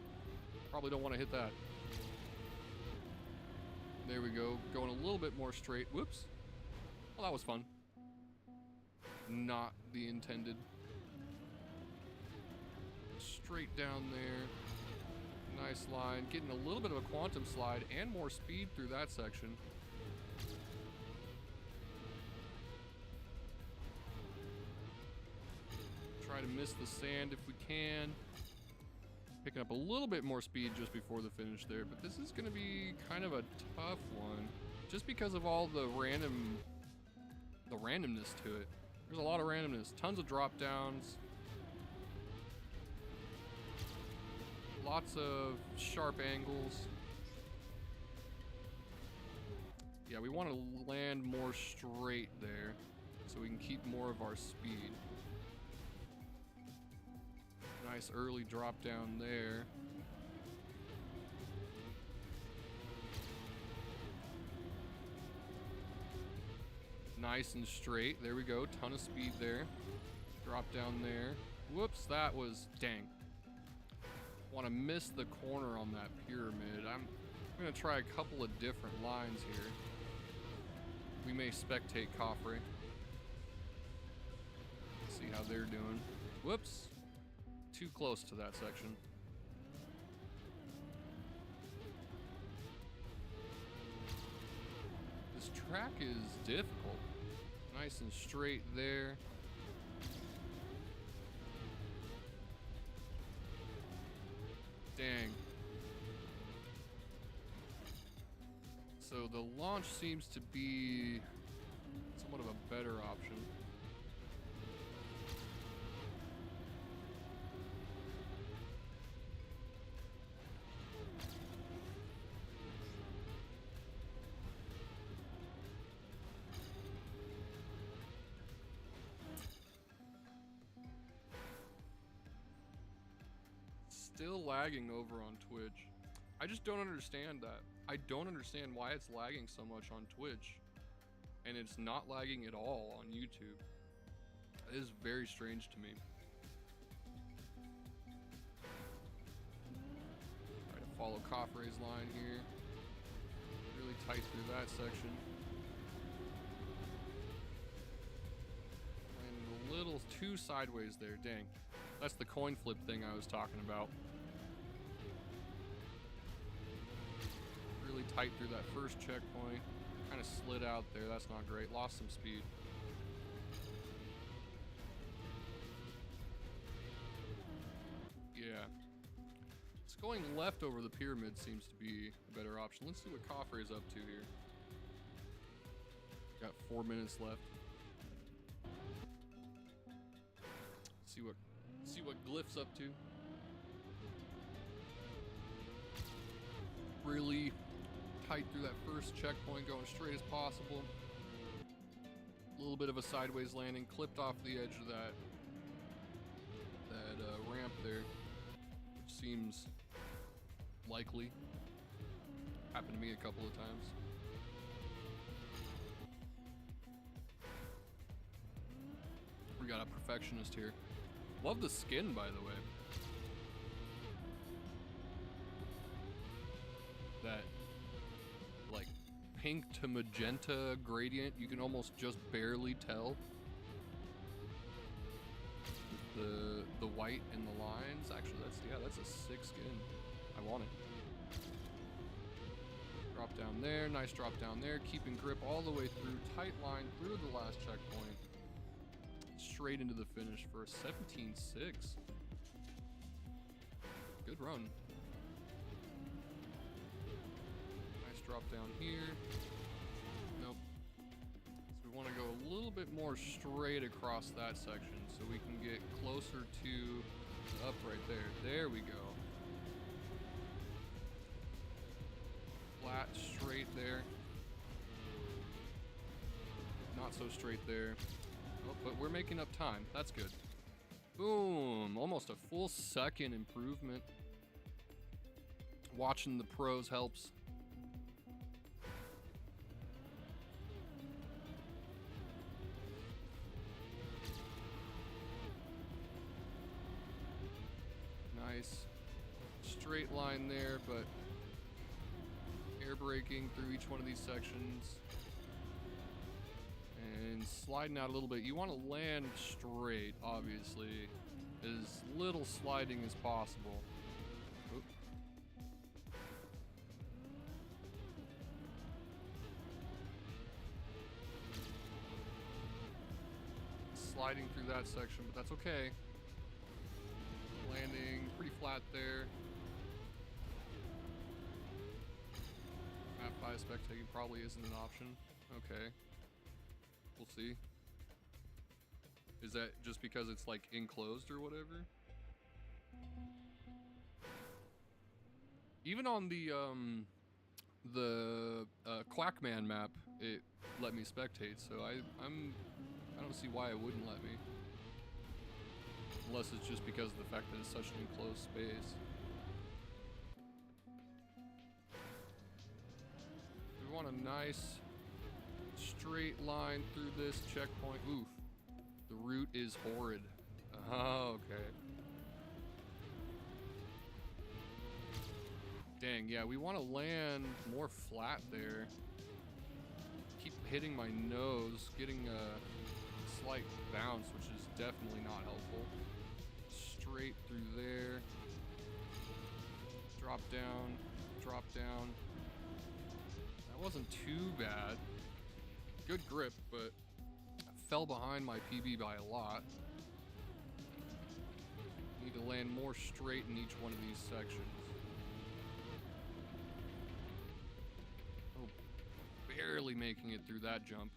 Probably don't want to hit that. There we go. Going a little bit more straight. Whoops. Well, that was fun. Not the intended. Straight down there. Nice line. Getting a little bit of a quantum slide and more speed through that section. Try to miss the sand if we can. Picking up a little bit more speed just before the finish there, but this is going to be kind of a tough one just because of all the randomness to it. There's a lot of randomness, tons of drop downs, lots of sharp angles. Yeah, we want to land more straight there so we can keep more of our speed. Nice early drop down there. Nice and straight. There we go. Ton of speed there. Drop down there. Whoops, that was... Dang. Want to miss the corner on that pyramid. I'm going to try a couple of different lines here. We may spectate Coffrey. See how they're doing. Whoops. Too close to that section. This track is difficult. Nice and straight there. Dang. So the launch seems to be somewhat of a better option. Still lagging over on Twitch. I just don't understand that. I don't understand why it's lagging so much on Twitch and it's not lagging at all on YouTube. It is very strange to me. Try to follow Coffrey's line here. Really tight through that section. And a little too sideways there, dang. That's the coin flip thing I was talking about. Really tight through that first checkpoint. Kind of slid out there. That's not great. Lost some speed. Yeah. It's going left over the pyramid seems to be a better option. Let's see what Coffrey's up to here. Got 4 minutes left. See what Glyph's up to. Really tight through that first checkpoint, going straight as possible. A little bit of a sideways landing, clipped off the edge of that ramp there, which seems likely. Happened to me a couple of times. We got a perfectionist here. Love the skin, by the way. That like pink to magenta gradient, you can almost just barely tell the white and the lines. Actually, that's a sick skin. I want it. Drop down there, nice drop down there, keeping grip all the way through, tight line through the last checkpoint. Straight into the finish for a 17.6. Good run. Nice drop down here. Nope. So we want to go a little bit more straight across that section so we can get closer to the up right there. There we go. Flat, straight there. Not so straight there. Oh, but we're making up time. That's good. Boom. Almost a full second improvement. Watching the pros helps. Nice. Straight line there, but air braking through each one of these sections. And sliding out a little bit. You want to land straight, obviously. As little sliding as possible. Oop. Sliding through that section, but that's okay. Landing pretty flat there. Map 5 spectating probably isn't an option. Okay. We'll see. Is that just because it's like enclosed or whatever? Even on the Quackman map, it let me spectate, so I don't see why it wouldn't let me. Unless it's just because of the fact that it's such an enclosed space. We want a nice straight line through this checkpoint. Oof. The route is horrid. Oh, okay. Dang, yeah, we want to land more flat there. Keep hitting my nose, getting a slight bounce, which is definitely not helpful. Straight through there. Drop down, drop down. That wasn't too bad. Good grip, but I fell behind my PB by a lot. Need to land more straight in each one of these sections. Oh, barely making it through that jump.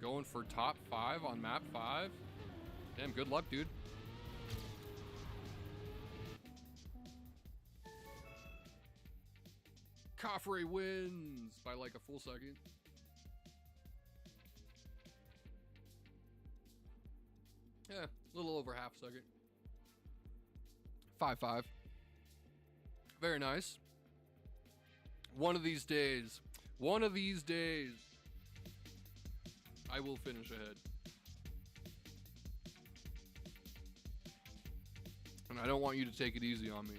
Going for top 5 on map 5. Damn, good luck, dude. Coffrey wins by like a full second. Yeah, a little over half a second. 5-5. Very nice. One of these days, I will finish ahead. And I don't want you to take it easy on me.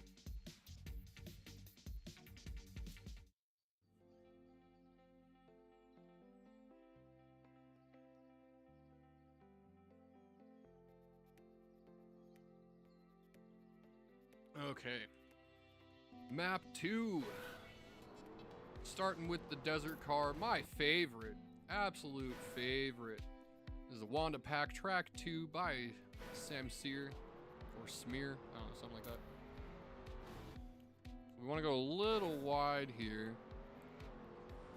Okay. Map 2. Starting with the desert car, my favorite, absolute favorite. This is the Wanda Pack Track 2 by Sam Sear, or Smear, I don't know, something like that. So we want to go a little wide here,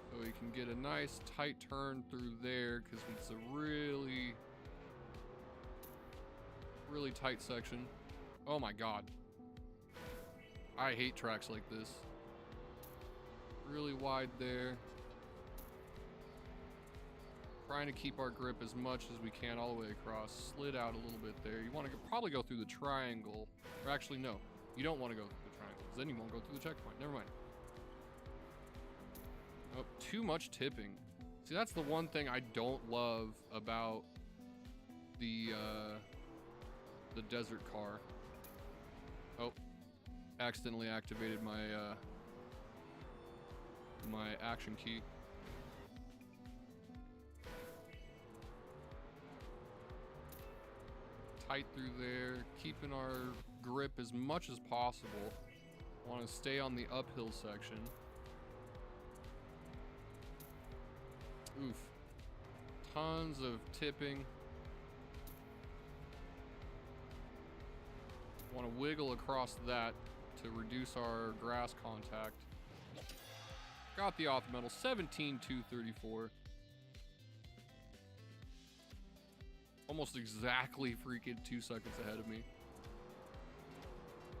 so we can get a nice tight turn through there, because it's a really, really tight section. Oh my god. I hate tracks like this. Really wide there. Trying to keep our grip as much as we can all the way across. Slid out a little bit there. You want to probably go through the triangle. Or actually, no. You don't want to go through the triangle, because then you won't go through the checkpoint. Never mind. Oh, too much tipping. See, that's the one thing I don't love about the desert car. Oh. Accidentally activated my my action key. Tight through there, keeping our grip as much as possible. Want to stay on the uphill section. Oof. Tons of tipping. Want to wiggle across that to reduce our grass contact. Got the off medal, 17,234. Almost exactly freaking 2 seconds ahead of me.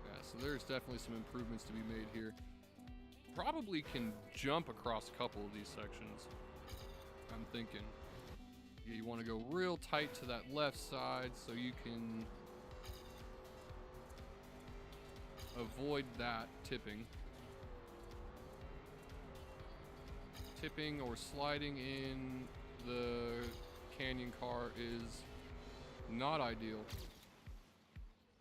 Yeah, so there's definitely some improvements to be made here. Probably can jump across a couple of these sections, I'm thinking. Yeah, you want to go real tight to that left side so you can avoid that tipping. Tipping or sliding in the canyon car is not ideal.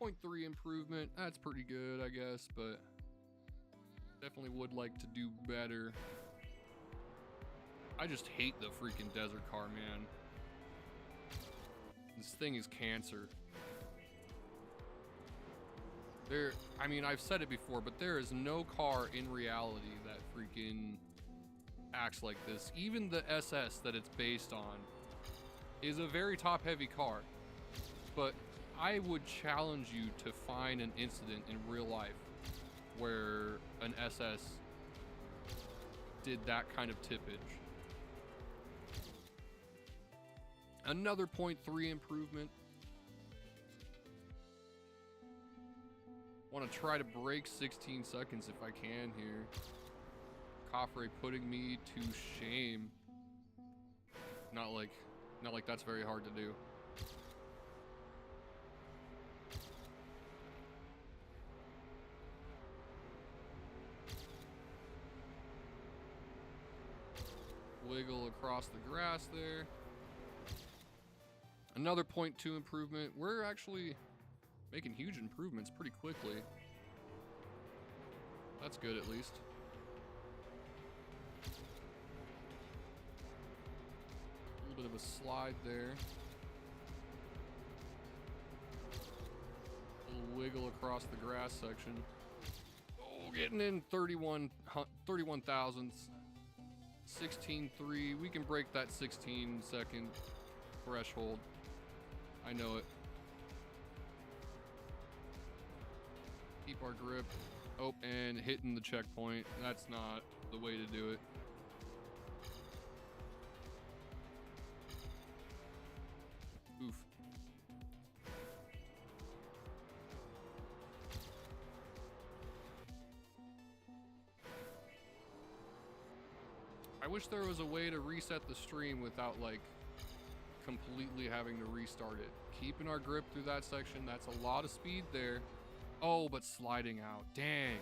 0.3 improvement, that's pretty good, I guess, but definitely would like to do better. I just hate the freaking desert car, man. This thing is cancer. I mean, I've said it before, but there is no car in reality that freaking acts like this. Even the SS that it's based on is a very top-heavy car. But I would challenge you to find an incident in real life where an SS did that kind of tippage. Another 0.3 improvement. Want to try to break 16 seconds if I can here. Coffrey putting me to shame. Not like that's very hard to do. wiggle across the grass there. Another 0.2 improvement. We're actually making huge improvements pretty quickly. That's good at least. A little bit of a slide there. A little wiggle across the grass section. Oh, getting in 31 thousandths. 16.3. We can break that 16-second threshold. I know it. Keep our grip. Oh, and hitting the checkpoint. That's not the way to do it. Oof. I wish there was a way to reset the stream without, like, completely having to restart it. Keeping our grip through that section, that's a lot of speed there. Oh, but sliding out. Dang.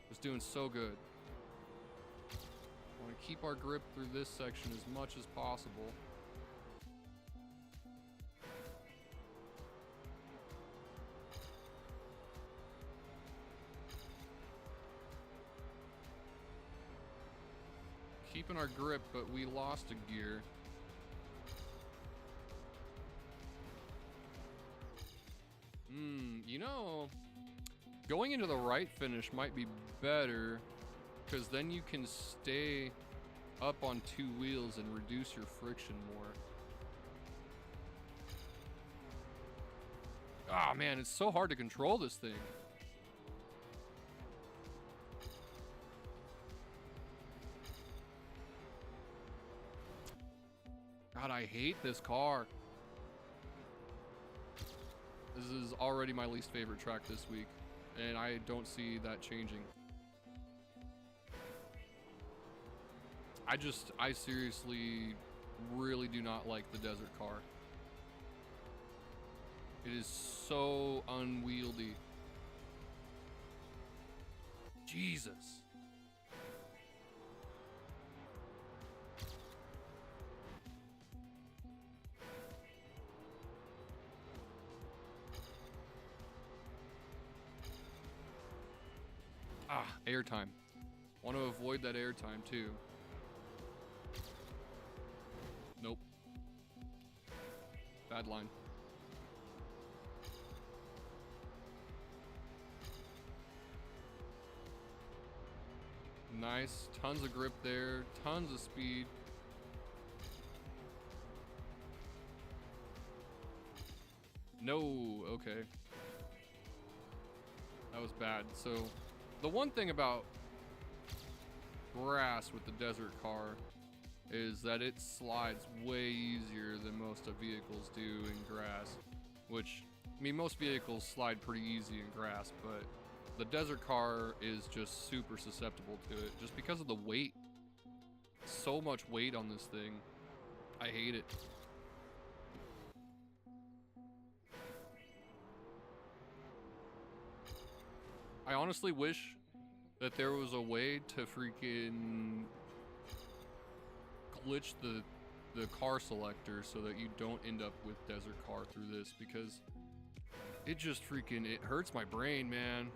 Was doing so good. I want to keep our grip through this section as much as possible. Keeping our grip, but we lost a gear. You know, going into the right finish might be better, because then you can stay up on two wheels and reduce your friction more. Ah, man, it's so hard to control this thing. God, I hate this car. This is already my least favorite track this week, and I don't see that changing. I seriously really do not like the desert car. It is so unwieldy. Jesus. Ah, airtime. Want to avoid that airtime too. Nope. Bad line. Nice. Tons of grip there. Tons of speed. No. Okay. That was bad. So, the one thing about grass with the desert car is that it slides way easier than most of vehicles do in grass, which, I mean, most vehicles slide pretty easy in grass, but the desert car is just super susceptible to it just because of the weight. So much weight on this thing. I hate it. I honestly wish that there was a way to freaking glitch the car selector so that you don't end up with desert car through this, because it just freaking, it hurts my brain, man.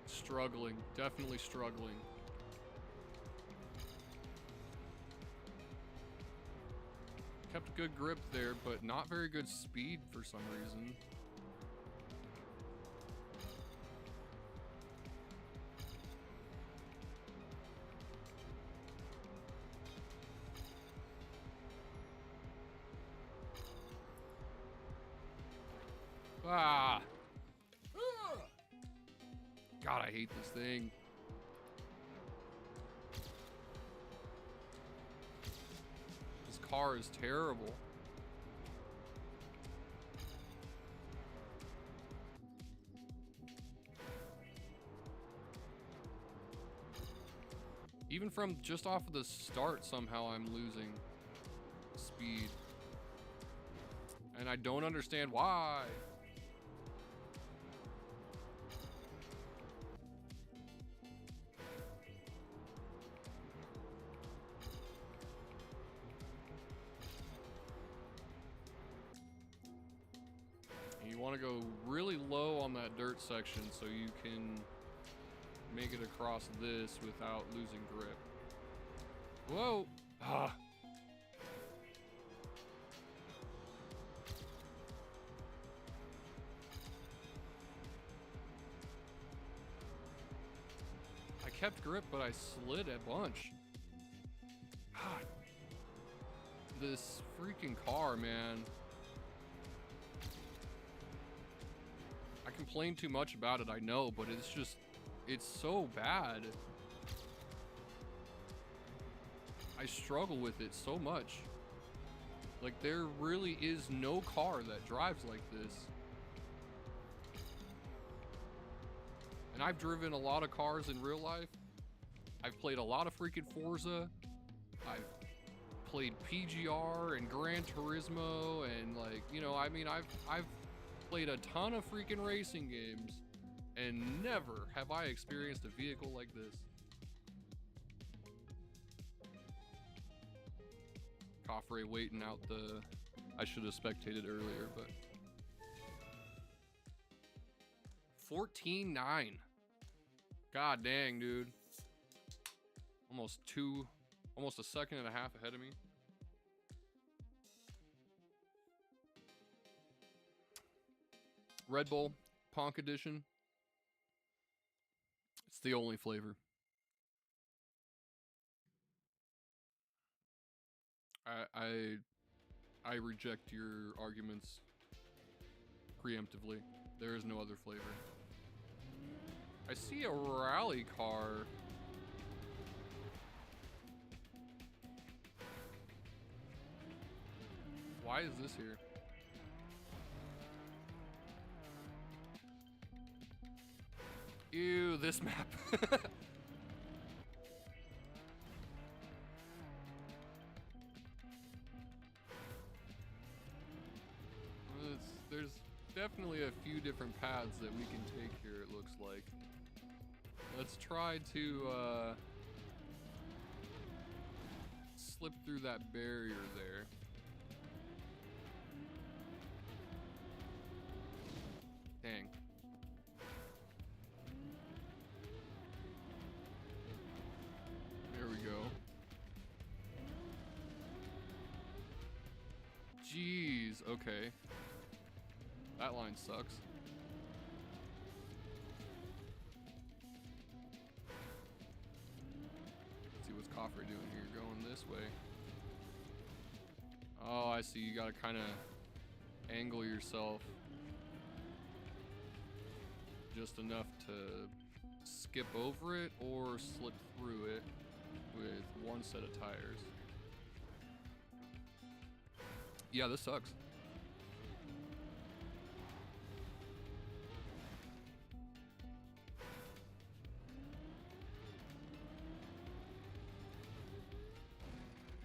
Struggling, definitely struggling. Kept a good grip there, but not very good speed for some reason. Ah! God, I hate this thing. This car is terrible. Even from just off of the start, somehow I'm losing speed. And I don't understand why. You want to go really low on that dirt section so you can make it across this without losing grip. Whoa! Ah! I kept grip, but I slid a bunch. God. This freaking car, man. I complain too much about it, I know, but it's just, it's so bad. I struggle with it so much. Like, there really is no car that drives like this. And I've driven a lot of cars in real life. I've played a lot of freaking Forza. I've played PGR and Gran Turismo and, like, you know, I mean, I've played a ton of freaking racing games, and never have I experienced a vehicle like this. Coffrey waiting out the... I should have spectated earlier, but... 14-9. God dang, dude. Almost a second and a half ahead of me. Red Bull, Ponk Edition. It's the only flavor. I reject your arguments preemptively. There is no other flavor. I see a rally car. Why is this here? Ew, this map. There's definitely a few different paths that we can take here, it looks like. Let's try to slip through that barrier there. Dang. There we go. Jeez, okay. That line sucks. Let's see what's Coffrey doing here, going this way. Oh, I see, you gotta kinda angle yourself just enough to skip over it or slip through it with one set of tires. Yeah, this sucks.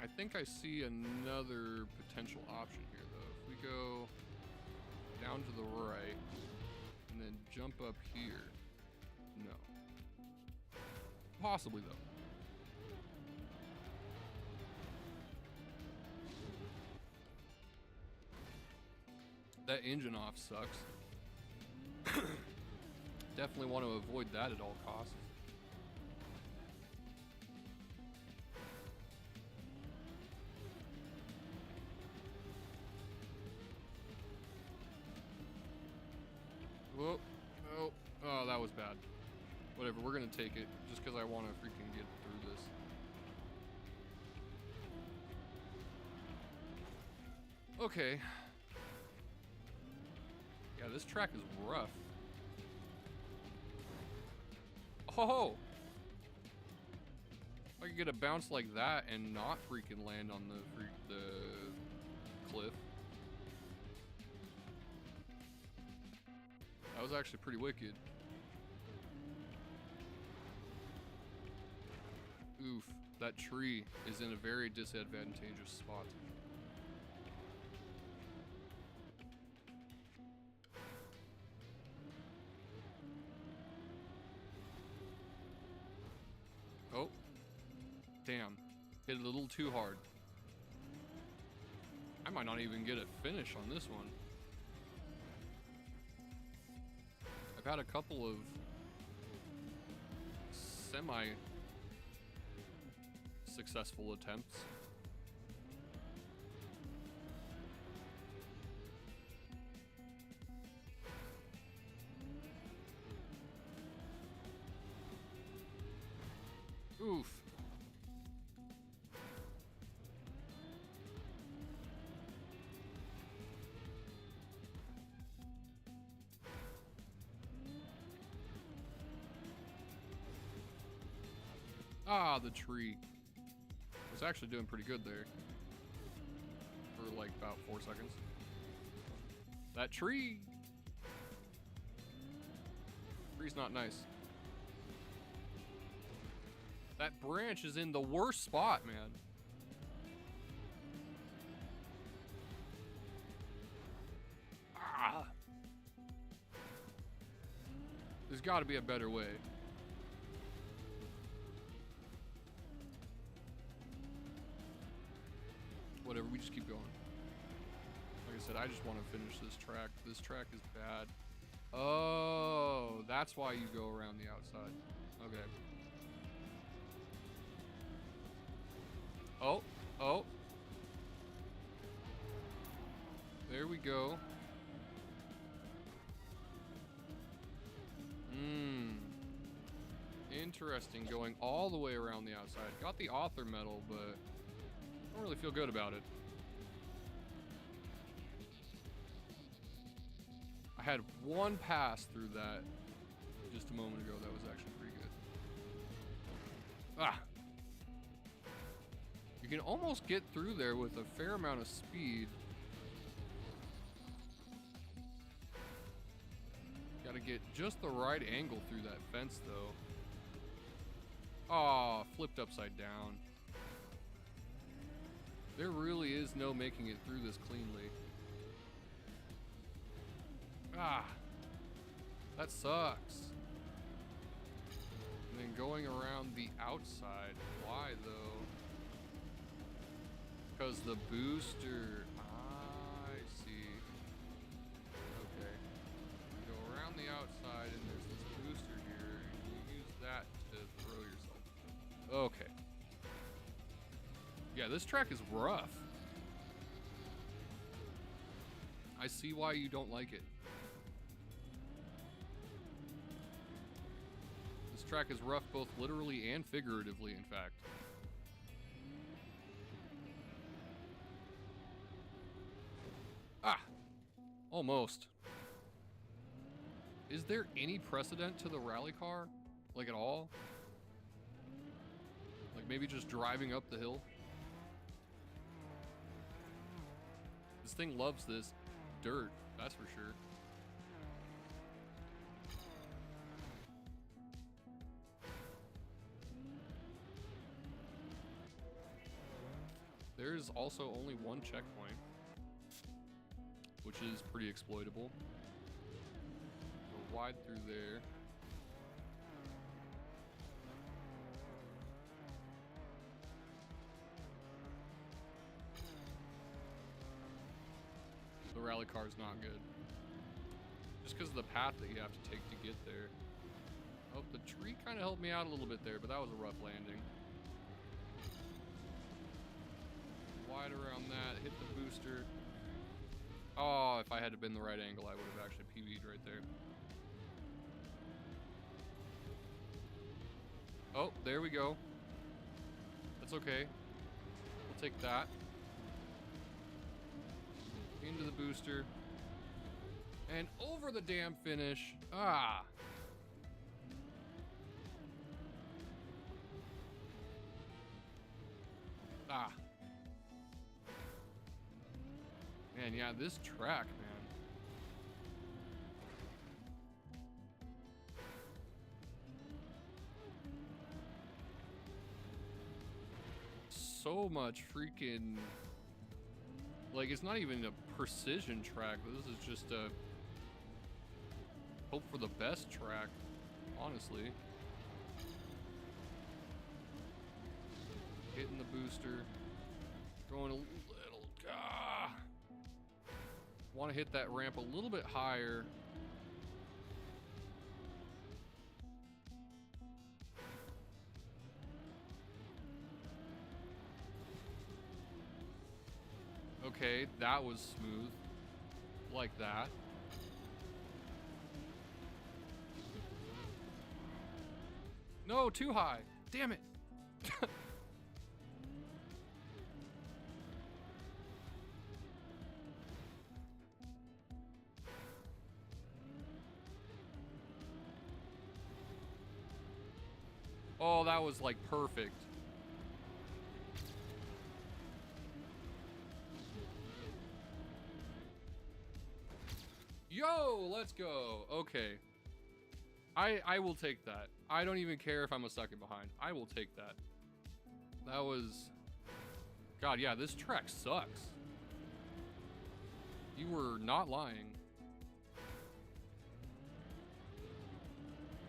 I think I see another potential option here, though. If we go down to the right and then jump up here. No. Possibly, though. That engine off sucks. Definitely want to avoid that at all costs. Whoa, oh, oh, that was bad. Whatever, we're gonna take it just because I want to freaking get through this. Okay. Yeah, this track is rough. Oh! If I could get a bounce like that and not freaking land on the cliff. That was actually pretty wicked. Oof, that tree is in a very disadvantageous spot. Oh, damn, hit it a little too hard. I might not even get a finish on this one. I've had a couple of semi-successful attempts. Oof. Ah, the tree. I was actually doing pretty good there. For like about 4 seconds. That tree! Tree's not nice. That branch is in the worst spot, man. Ah! There's gotta be a better way. Whatever, we just keep going. Like I said, I just want to finish this track. This track is bad. Oh, that's why you go around the outside. Okay. Oh, oh. There we go. Interesting, going all the way around the outside. Got the author medal, but I don't really feel good about it. I had one pass through that just a moment ago that was actually pretty good. Ah! You can almost get through there with a fair amount of speed. Gotta get just the right angle through that fence, though. Aw, flipped upside down. There really is no making it through this cleanly. Ah, that sucks. And then going around the outside. Why, though? Because the booster. I see. Okay. You go around the outside and there's this booster here, and you use that to throw yourself. Okay. Yeah, this track is rough. I see why you don't like it. This track is rough both literally and figuratively, in fact. Ah! Almost. Is there any precedent to the rally car? Like at all? Like maybe just driving up the hill? This thing loves this dirt, that's for sure. There's also only one checkpoint, which is pretty exploitable. Go wide through there. The rally car is not good. Just because of the path that you have to take to get there. Oh, the tree kind of helped me out a little bit there, but that was a rough landing. Wide around that, hit the booster. Oh, if I had been the right angle, I would have actually PB'd right there. Oh, there we go. That's okay. We'll take that. Into the booster. And over the damn finish. Ah. Ah. Man, yeah, this track, man. so much freaking... Like, it's not even a precision track. This is just a hope for the best track, honestly. Hitting the booster. Going a little... Want to hit that ramp a little bit higher. Okay, that was smooth. Like that. No, too high. Damn it. Oh, that was like perfect. Yo, let's go. Okay. I will take that. I don't even care if I'm a second behind. I will take that. That was... God, yeah, this track sucks. You were not lying.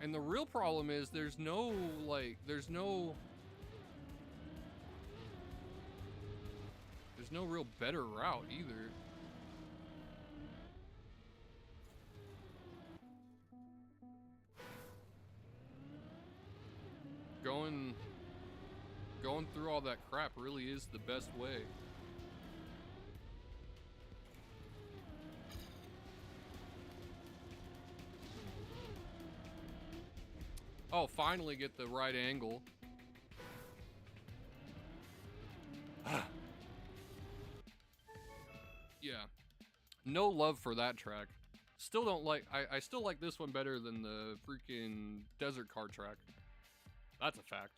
And the real problem is there's no, like, there's no real better route either. Going through all that crap really is the best way. Oh, finally get the right angle. Yeah. No love for that track. Still don't like... I still like this one better than the freaking desert car track. That's a fact.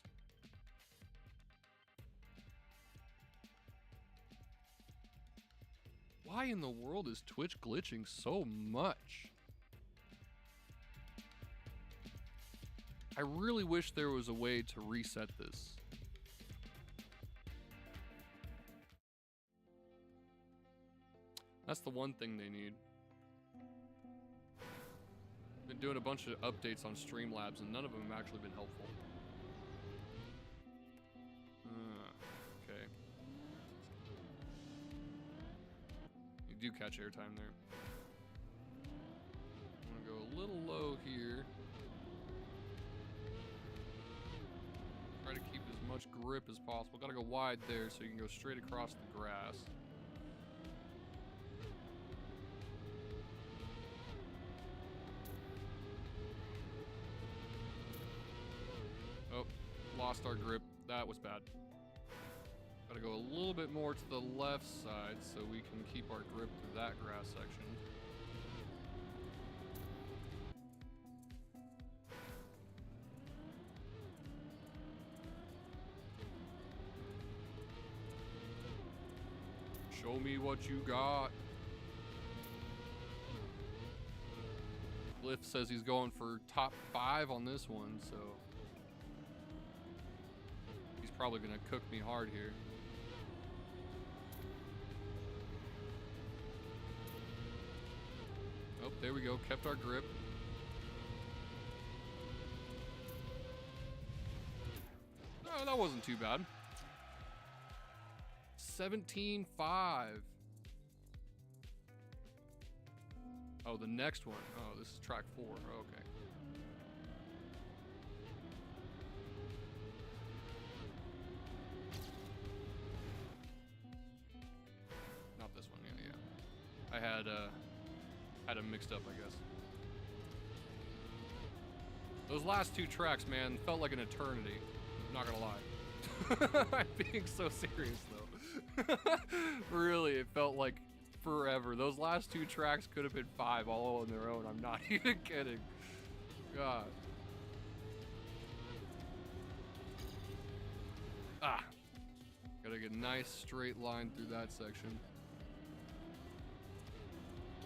Why in the world is Twitch glitching so much? I really wish there was a way to reset this. That's the one thing they need. Been doing a bunch of updates on Streamlabs and none of them have actually been helpful. Okay. You do catch airtime there. I'm gonna go a little low here. Try to keep as much grip as possible. Gotta go wide there so you can go straight across the grass. Oh, lost our grip. That was bad. Gotta go a little bit more to the left side so we can keep our grip through that grass section. Show me what you got. Cliff says he's going for top 5 on this one, so he's probably gonna cook me hard here. Oh, there we go. Kept our grip. No, that wasn't too bad. 17.5. Oh, the next one. Oh, this is track 4. Oh, okay. Not this one. Yeah, yeah. I had them mixed up, I guess. Those last 2 tracks, man, felt like an eternity. I'm not gonna lie. I'm being so serious, though. Really, it felt like forever. Those last 2 tracks could have been 5 all on their own. I'm not even kidding. God. Ah. Gotta get a nice straight line through that section.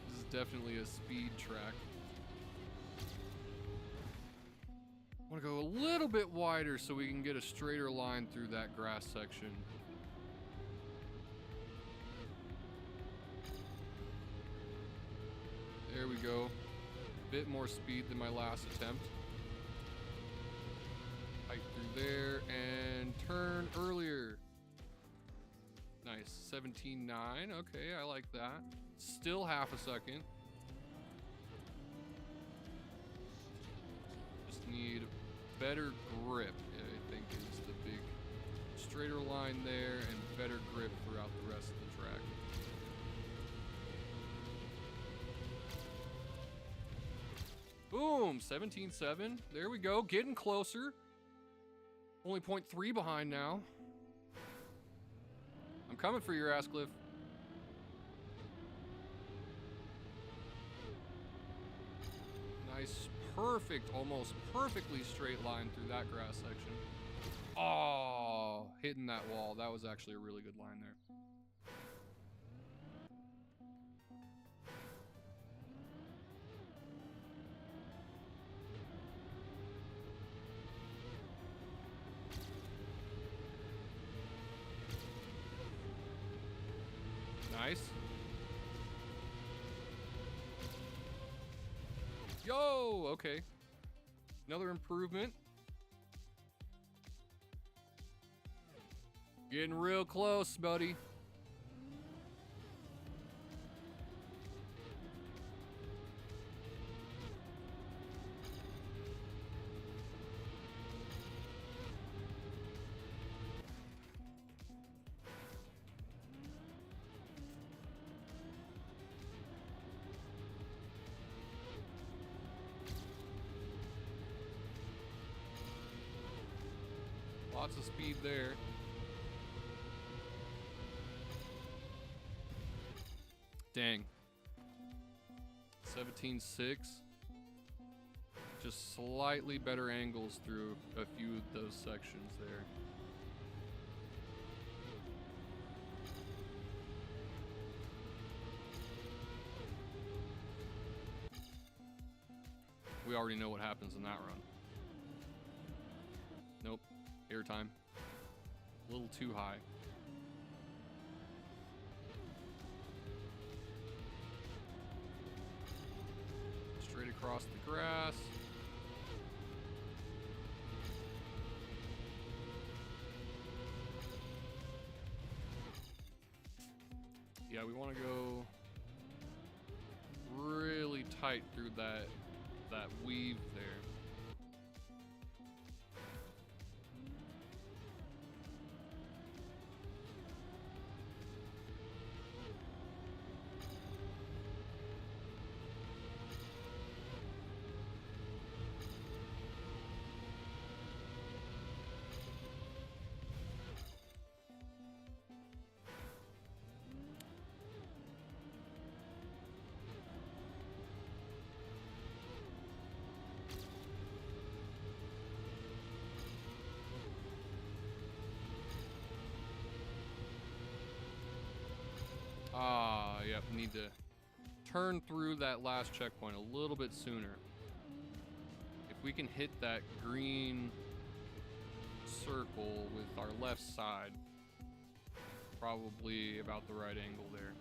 This is definitely a speed track. I want to go a little bit wider so we can get a straighter line through that grass section. There we go. Bit more speed than my last attempt. Height through there and turn earlier. Nice. 17.9. Okay, I like that. Still half a second. Just need better grip, I think, is the big straighter line there and better grip throughout the rest of the track. Boom, 17.7. There we go, getting closer. Only 0.3 behind now. I'm coming for your ass, Cliff. Nice, perfect, almost perfectly straight line through that grass section. Oh, hitting that wall. That was actually a really good line there. Nice. Yo, okay. Another improvement. Getting real close, buddy. Lots of speed there. Dang. 17.6. Just slightly better angles through a few of those sections there. We already know what happens in that run. Nope. Airtime. A little too high. Straight across the grass. Yeah, we want to go really tight through that weave there. Yep, need to turn through that last checkpoint a little bit sooner. If we can hit that green circle with our left side, probably about the right angle there.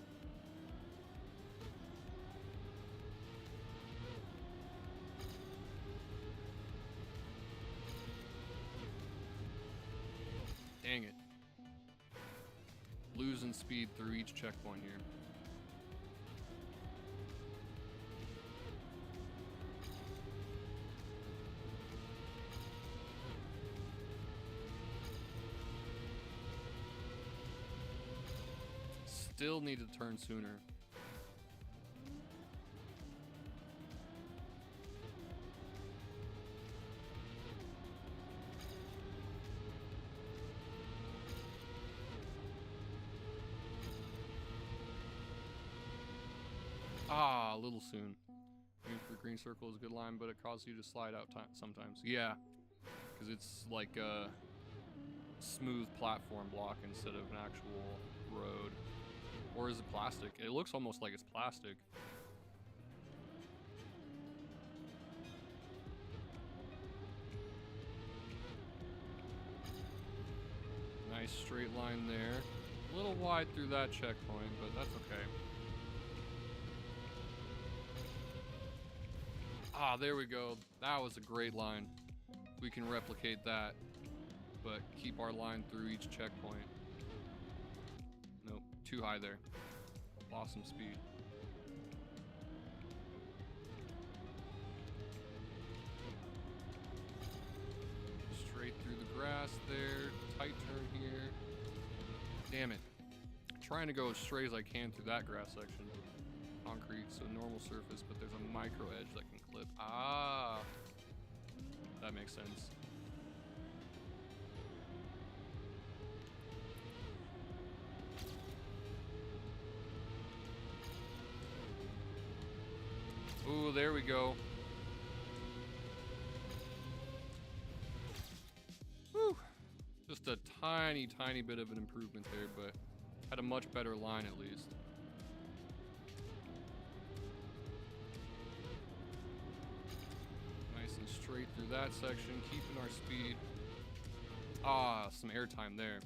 Dang it. Losing speed through each checkpoint here. Still need to turn sooner. Ah, a little soon. Aiming for the green circle is a good line, but it causes you to slide out sometimes. Yeah, because it's like a smooth platform block instead of an actual road. Or is it plastic? It looks almost like it's plastic. Nice straight line there. A little wide through that checkpoint, but that's okay. Ah, there we go. That was a great line. We can replicate that, but keep our line through each checkpoint. Nope, too high there. Lost some speed. Straight through the grass there. Tight turn here. Damn it. Trying to go as straight as I can through that grass section. Concrete, so normal surface, but there's a micro edge that can clip. Ah, that makes sense. Ooh, there we go. Whew. Just a tiny, tiny bit of an improvement there, but had a much better line at least. Nice and straight through that section, keeping our speed. Ah, some airtime there.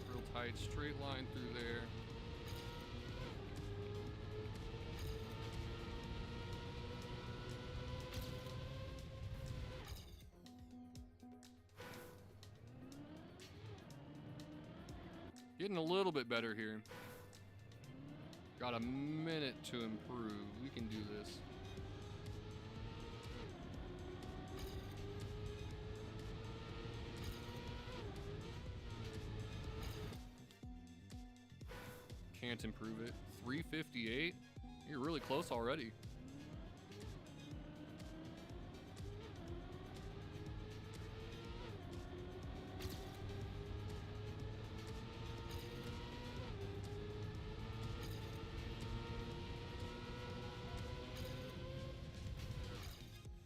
Real tight, straight line through there. Getting a little bit better here. Got a minute to improve. We can do this. Can't improve it. 358? You're really close already.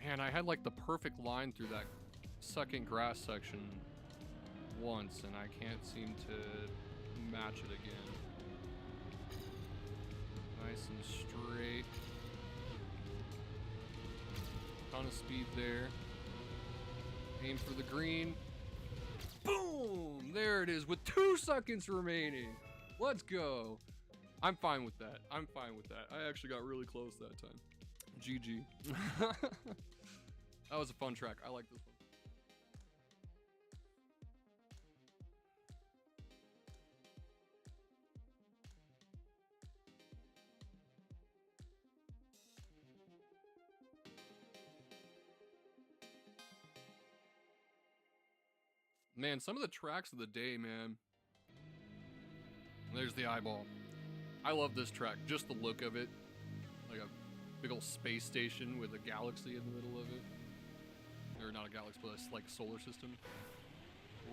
Man, I had like the perfect line through that second grass section once, and I can't seem to match it again. Nice and straight. Ton of speed there. Aim for the green. Boom! There it is with 2 seconds remaining. Let's go. I'm fine with that. I'm fine with that. I actually got really close that time. GG. That was a fun track. I like this one. Man, some of the tracks of the day, man. There's the eyeball. I love this track. Just the look of it. Like a big old space station with a galaxy in the middle of it. Or not a galaxy, but it's like a solar system.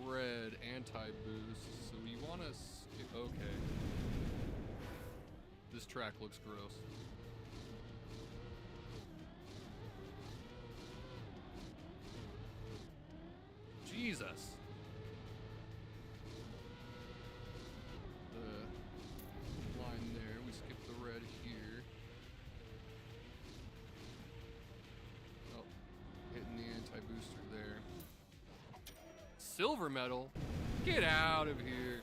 Red anti-boost. So you want to skip. Okay. This track looks gross. Jesus. The line there. We skip the red here. Oh, hitting the anti-booster there. Silver medal? Get out of here.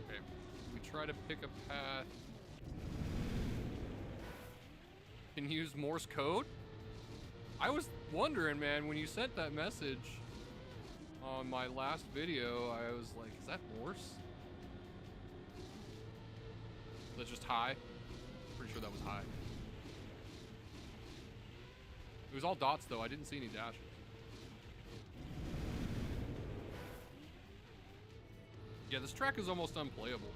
Okay, we try to pick a path. Can you use Morse code? I was wondering, man, when you sent that message on my last video, I was like, is that Morse? That's just high? Pretty sure that was high. It was all dots though, I didn't see any dashes. Yeah, this track is almost unplayable.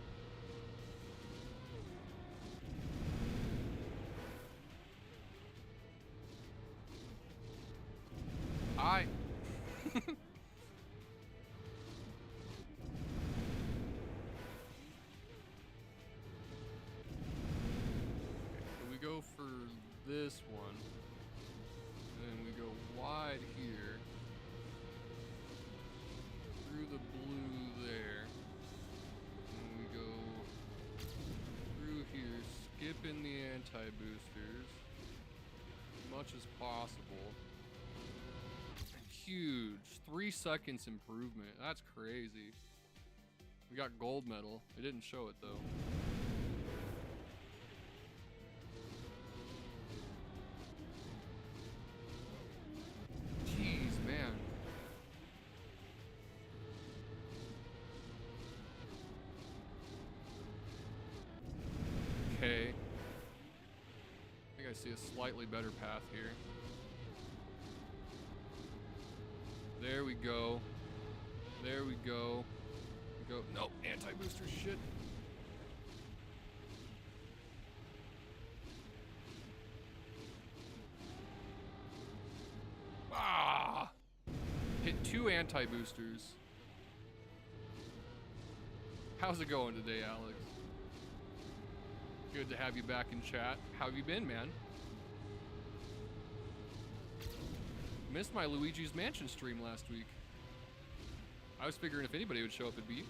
Hi. Okay, so we go for this one. And then we go wide here. Through the blue there. And we go through here, skipping the anti-boosters as much as possible. huge. 3 seconds improvement. That's crazy. We got gold medal. It didn't show it though. Jeez, man. Okay. I think I see a slightly better path here. There we go. There we go. Go. Nope, anti-booster shit. Ah! Hit 2 anti-boosters. How's it going today, Alex? Good to have you back in chat. How have you been, man? Missed my Luigi's Mansion stream last week. I was figuring if anybody would show up, it'd be you.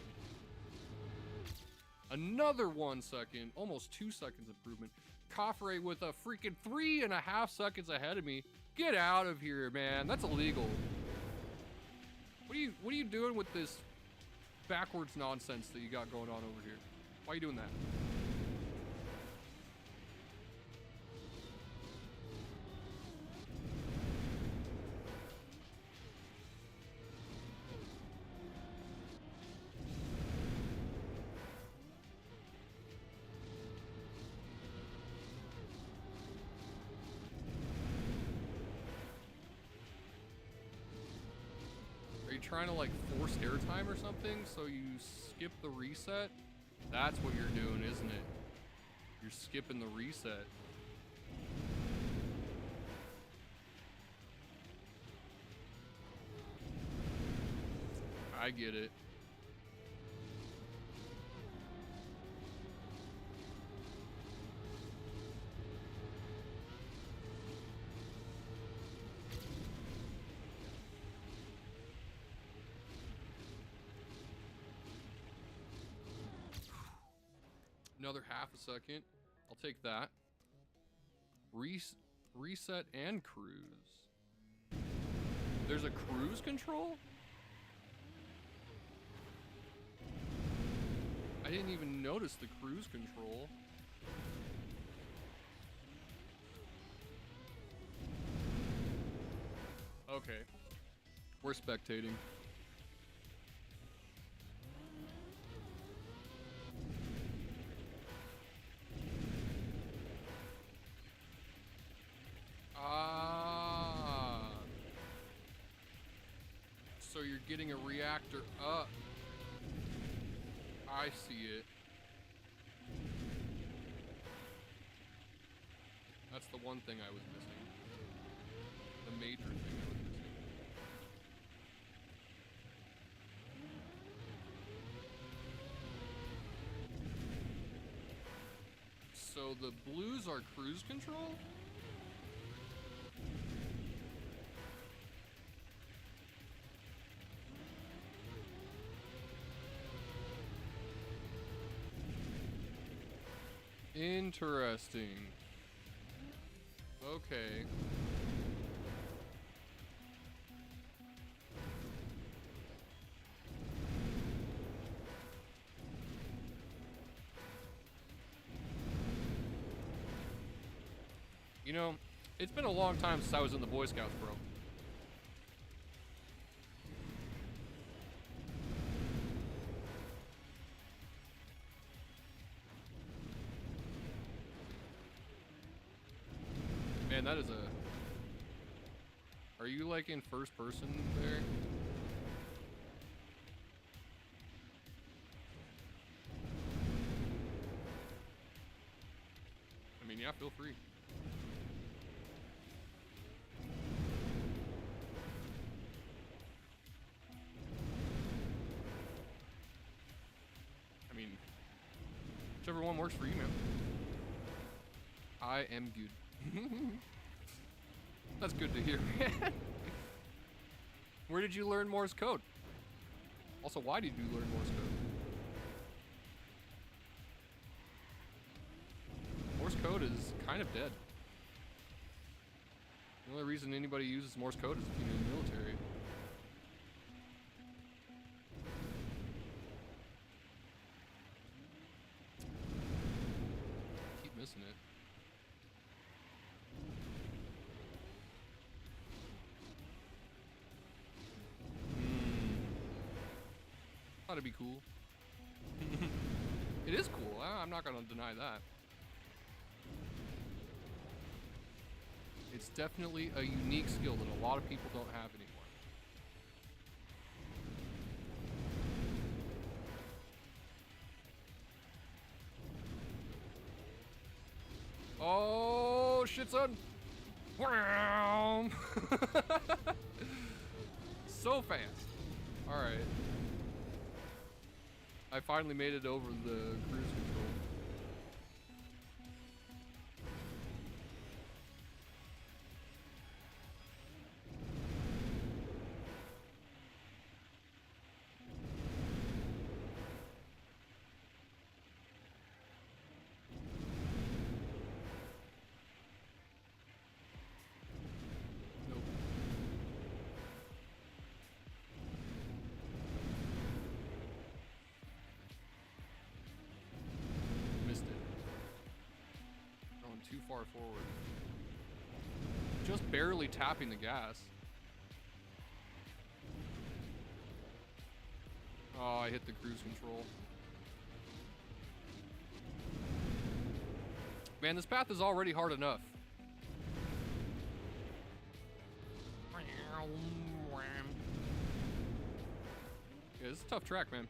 Another 1 second, almost 2 seconds improvement. Coffre with a freaking 3.5 seconds ahead of me. Get out of here, man. That's illegal. What are you doing with this backwards nonsense that you got going on over here? Why are you doing that? Trying to like force airtime or something so you skip the reset? That's what you're doing, isn't it? You're skipping the reset. I get it. Another half a second. I'll take that. Reset and cruise. There's a cruise control? I didn't even notice the cruise control. Okay. We're spectating. So you're getting a reactor up. I see it. That's the one thing I was missing. The major thing I was missing. So the blues are cruise control? Interesting. Okay. You know, it's been a long time since I was in the Boy Scouts, bro. Man, that is a... Are you like in first person there? I mean, yeah, feel free. I mean, whichever one works for you, man. I am good. That's good to hear, man. Where did you learn Morse code? Also, why did you learn Morse code? Morse code is kind of dead. The only reason anybody uses Morse code is if you're in the military. Thought it'd be cool. It is cool. I'm not gonna deny that. It's definitely a unique skill that a lot of people don't have anymore. Oh shit, son! So fast. All right. I finally made it over the cruise control. Nope. Missed it. Going too far forward. Just barely tapping the gas. Oh, I hit the cruise control. Man, this path is already hard enough. Yeah, this is a tough track, man.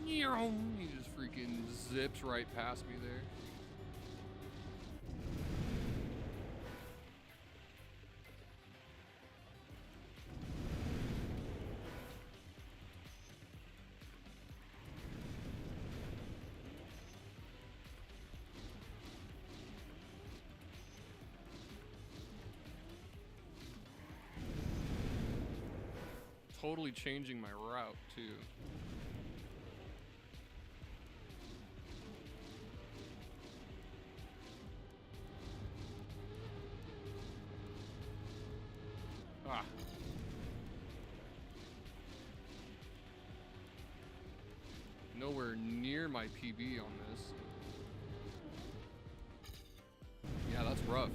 He just freaking zips right past me there. Totally changing my route too. Ah. Nowhere near my PB on this. Yeah, that's rough.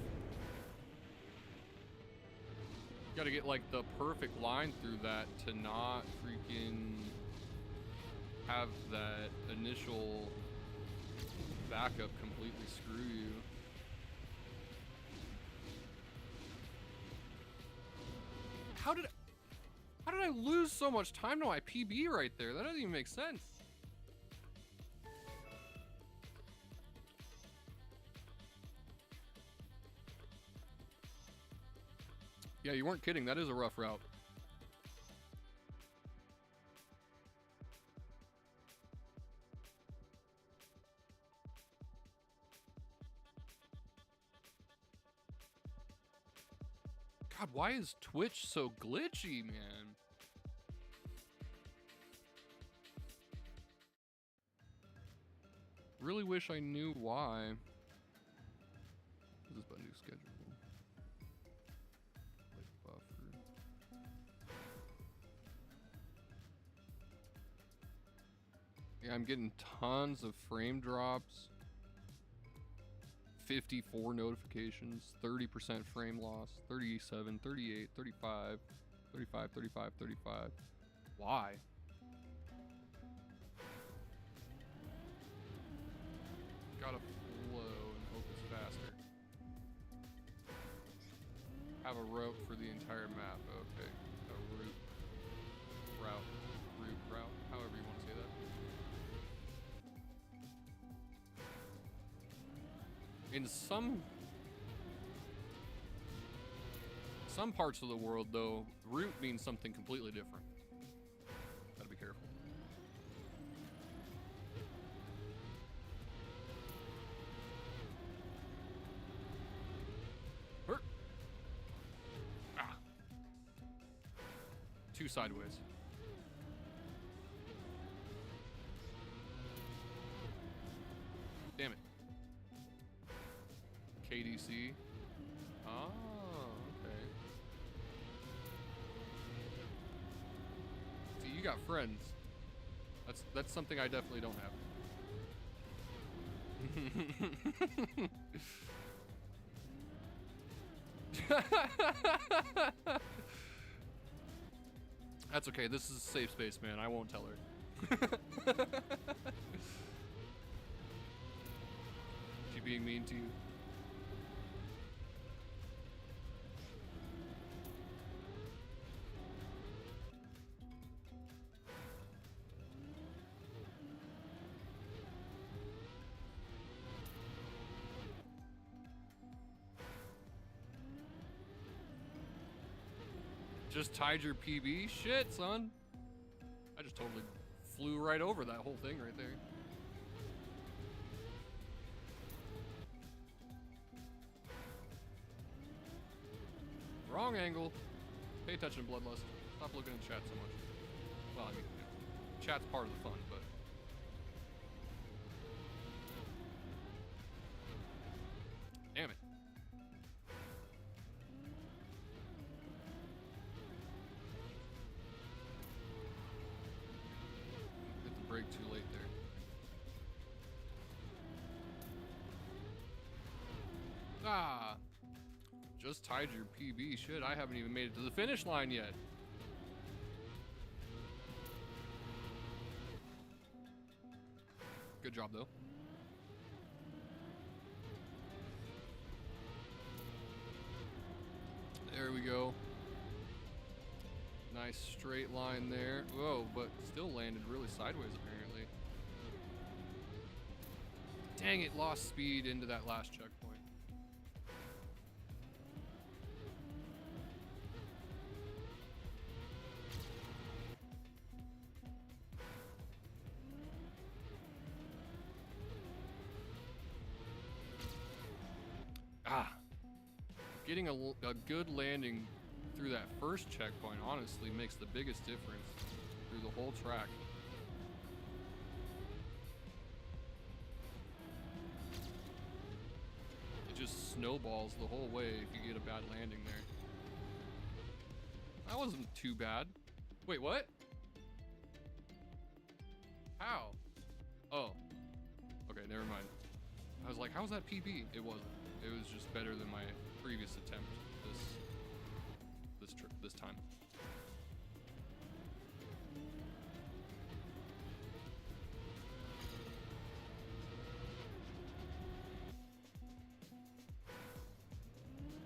Gotta get like the perfect line through that to not freaking have that initial backup completely screw you. How did I lose so much time to my PB right there? That doesn't even make sense. Yeah, you weren't kidding. That is a rough route. God, why is Twitch so glitchy, man? Really wish I knew why. This is my new schedule. Yeah, I'm getting tons of frame drops, 54 notifications, 30% frame loss, 37, 38, 35, 35, 35, 35. Why? Gotta flow and hope it's faster. Have a route for the entire map. Okay. A route, however you want to say that. In some parts of the world, though, route means something completely different. Gotta be careful. Ah. Two sideways. Damn it. KDC. Oh, okay. See, you got friends. That's something I definitely don't have. That's okay. This is a safe space, man. I won't tell her. She being mean to you? Just tied your PB? Shit, son. I just totally flew right over that whole thing right there. Wrong angle. Pay attention to Bloodlust. Stop looking at chat so much. Well, I mean, chat's part of the fun, but... Damn it. Hit the brake too late there. Ah! Just tied your PB. Shit, I haven't even made it to the finish line yet. Good job, though. There we go. Nice straight line there. Whoa, but still landed really sideways, apparently. Dang it, lost speed into that last checkpoint. Getting a good landing through that first checkpoint honestly makes the biggest difference through the whole track. It just snowballs the whole way if you get a bad landing there. That wasn't too bad. Wait, what? How? Oh. Okay, never mind. I was like, how's that PB? It wasn't. It was just better than my previous attempt this time.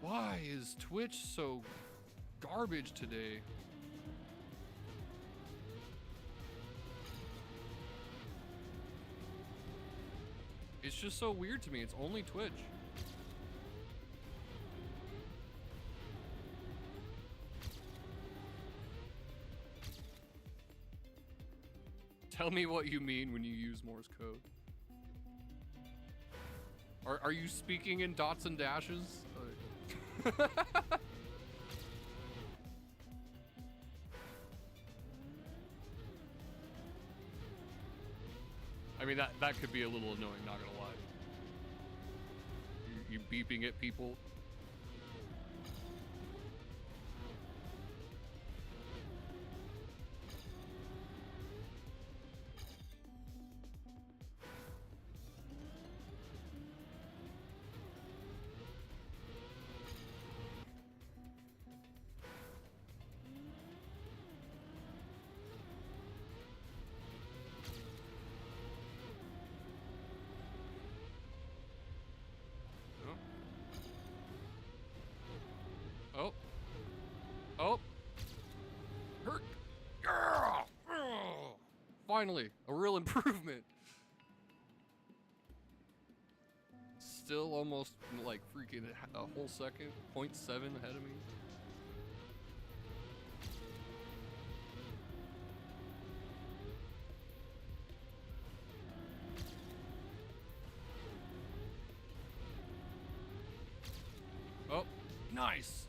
Why is Twitch so garbage today? It's just so weird to me. It's only Twitch. Tell me what you mean when you use Morse code. Are you speaking in dots and dashes? I mean, that could be a little annoying, not gonna lie. You beeping at people. Finally, a real improvement. Still almost like freaking a whole second, 0.7 ahead of me. Oh, nice.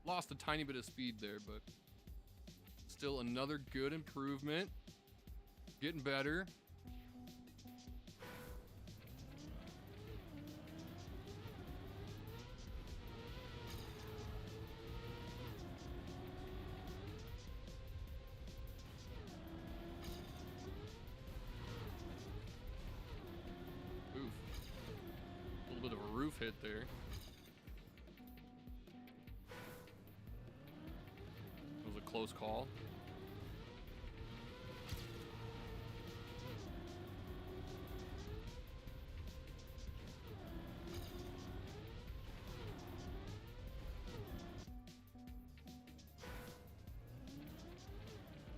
Lost a tiny bit of speed there, but still another good improvement. Getting better. Oof. A little bit of a roof hit there. close call.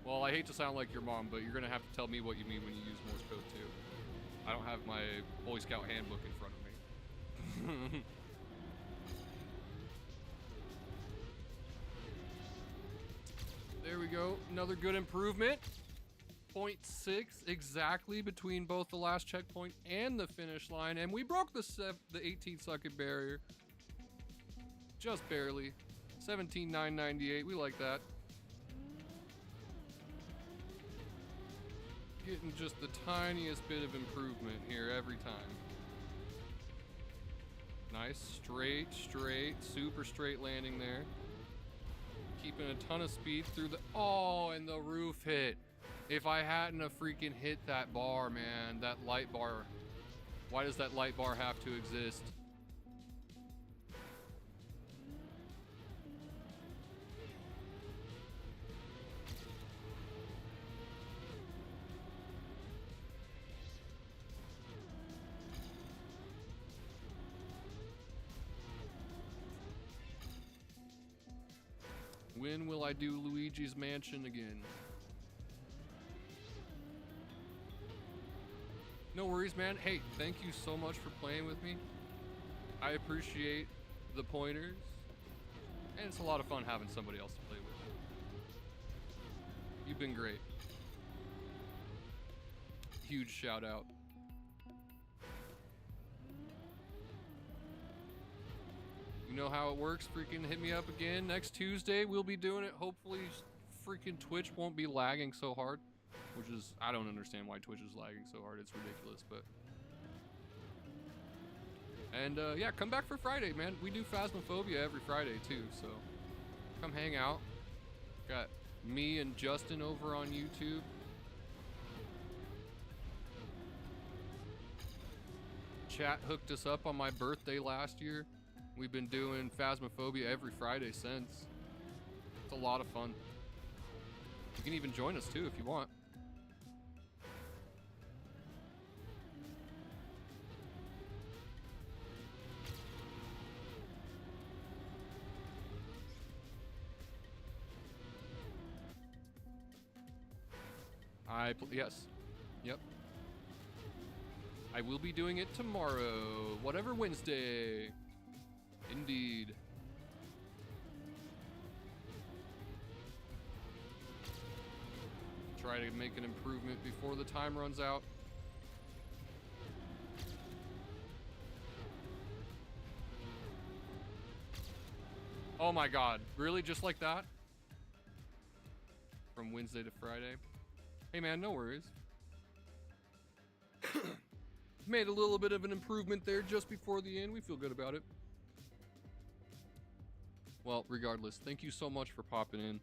Well, I hate to sound like your mom, but you're gonna have to tell me what you mean when you use Morse code too. I don't have my Boy Scout handbook in front of me. There we go. Another good improvement. 0.6 exactly between both the last checkpoint and the finish line, and we broke the 18-second barrier. Just barely. 17,998. We like that. Getting just the tiniest bit of improvement here every time. Nice, straight, super straight landing there. Keeping a ton of speed through the, oh, and the roof hit. If I hadn't have freaking hit that bar, man, that light bar. Why does that light bar have to exist? When will I do Luigi's Mansion again? No worries, man. Hey, thank you so much for playing with me. I appreciate the pointers. And it's a lot of fun having somebody else to play with. You've been great. Huge shout out. You know how it works. Freaking hit me up again next Tuesday. We'll be doing it. Hopefully freaking Twitch won't be lagging so hard, which is, I don't understand why Twitch is lagging so hard. It's ridiculous, but. And yeah, come back for Friday, man. We do Phasmophobia every Friday too, so come hang out. Got me and Justin over on YouTube. Chat hooked us up on my birthday last year. We've been doing Phasmophobia every Friday since. It's a lot of fun. You can even join us too if you want. Yes. Yep. I will be doing it tomorrow. Whatever Wednesday. Indeed. Try to make an improvement before the time runs out. Oh my god. Really? Just like that? From Wednesday to Friday? Hey man, no worries. Made a little bit of an improvement there just before the end. We feel good about it. Well, regardless, thank you so much for popping in.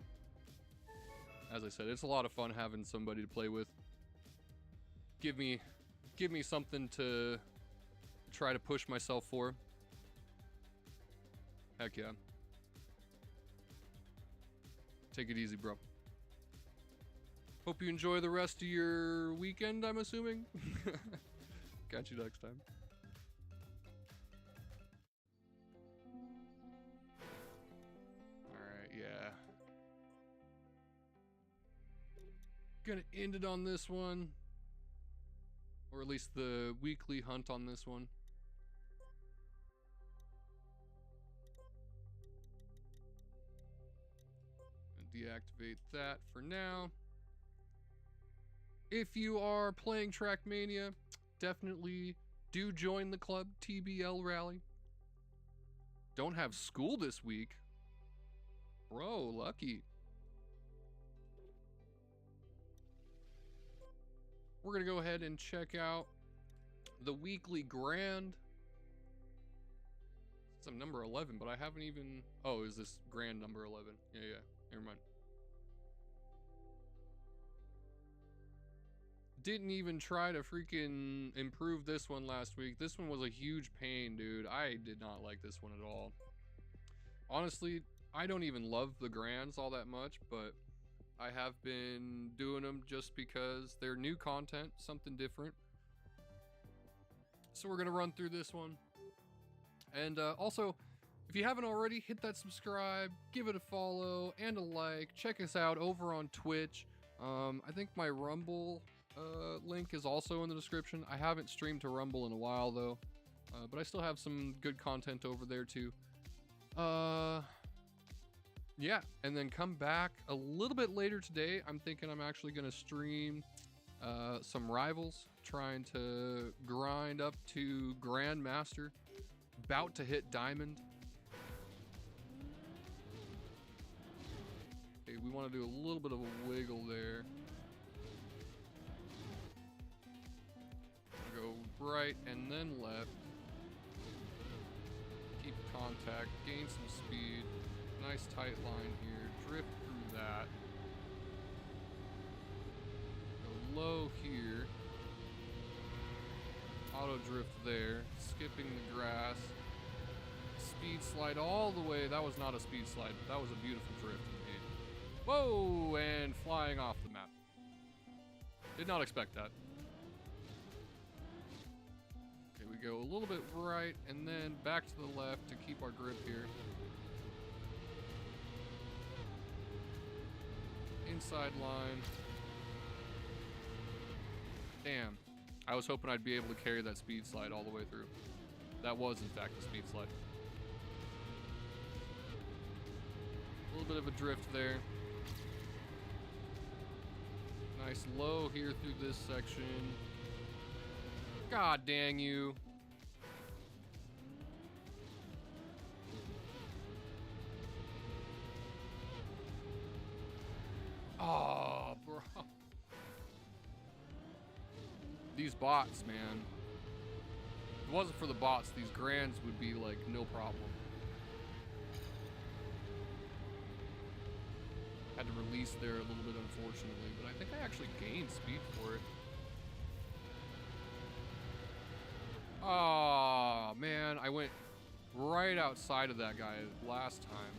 As I said, it's a lot of fun having somebody to play with. Give me something to try to push myself for. Heck yeah. Take it easy, bro. Hope you enjoy the rest of your weekend, I'm assuming. Catch you next time. Alright, yeah. Gonna end it on this one. Or at least the weekly hunt on this one. Deactivate that for now. If you are playing Trackmania, definitely do join the club, TBL Rally. Don't have school this week. Bro, lucky. We're gonna go ahead and check out the weekly grand. It's number 11, but I haven't even... Oh, is this grand number 11? Yeah, never mind. Didn't even try to freaking improve this one last week. This one was a huge pain, dude. I did not like this one at all. Honestly, I don't even love the grands all that much, but I have been doing them just because they're new content, something different. So we're gonna run through this one. And also, if you haven't already, hit that subscribe, give it a follow, and a like. Check us out over on Twitch. I think my Rumble link is also in the description. I haven't streamed to Rumble in a while though, but I still have some good content over there too. Yeah, and then come back a little bit later today. I'm thinking I'm actually gonna stream some Rivals, trying to grind up to Grandmaster, about to hit Diamond. Okay, we want to do a little bit of a wiggle there. Go right and then left. Keep contact, gain some speed. Nice tight line here. Drift through that. Go low here. Auto drift there. Skipping the grass. Speed slide all the way. That was not a speed slide. That was a beautiful drift indeed. Whoa! And flying off the map. Did not expect that. Okay, we go a little bit right and then back to the left to keep our grip here. Inside line. Damn. I was hoping I'd be able to carry that speed slide all the way through. That was, in fact, a speed slide. A little bit of a drift there. Nice low here through this section. God dang you. Oh, bro. These bots, man. If it wasn't for the bots, these grands would be like no problem. Had to release there a little bit, unfortunately, but I think I actually gained speed for it. Oh, man. I went right outside of that guy last time.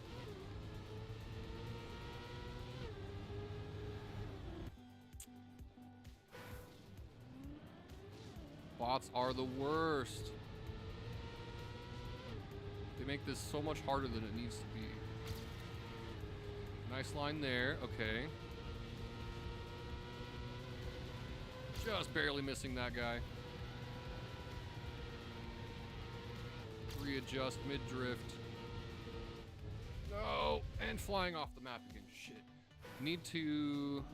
Bots are the worst. They make this so much harder than it needs to be. Nice line there. Okay. Just barely missing that guy. Readjust mid-drift. No! And flying off the map again. Shit. Need to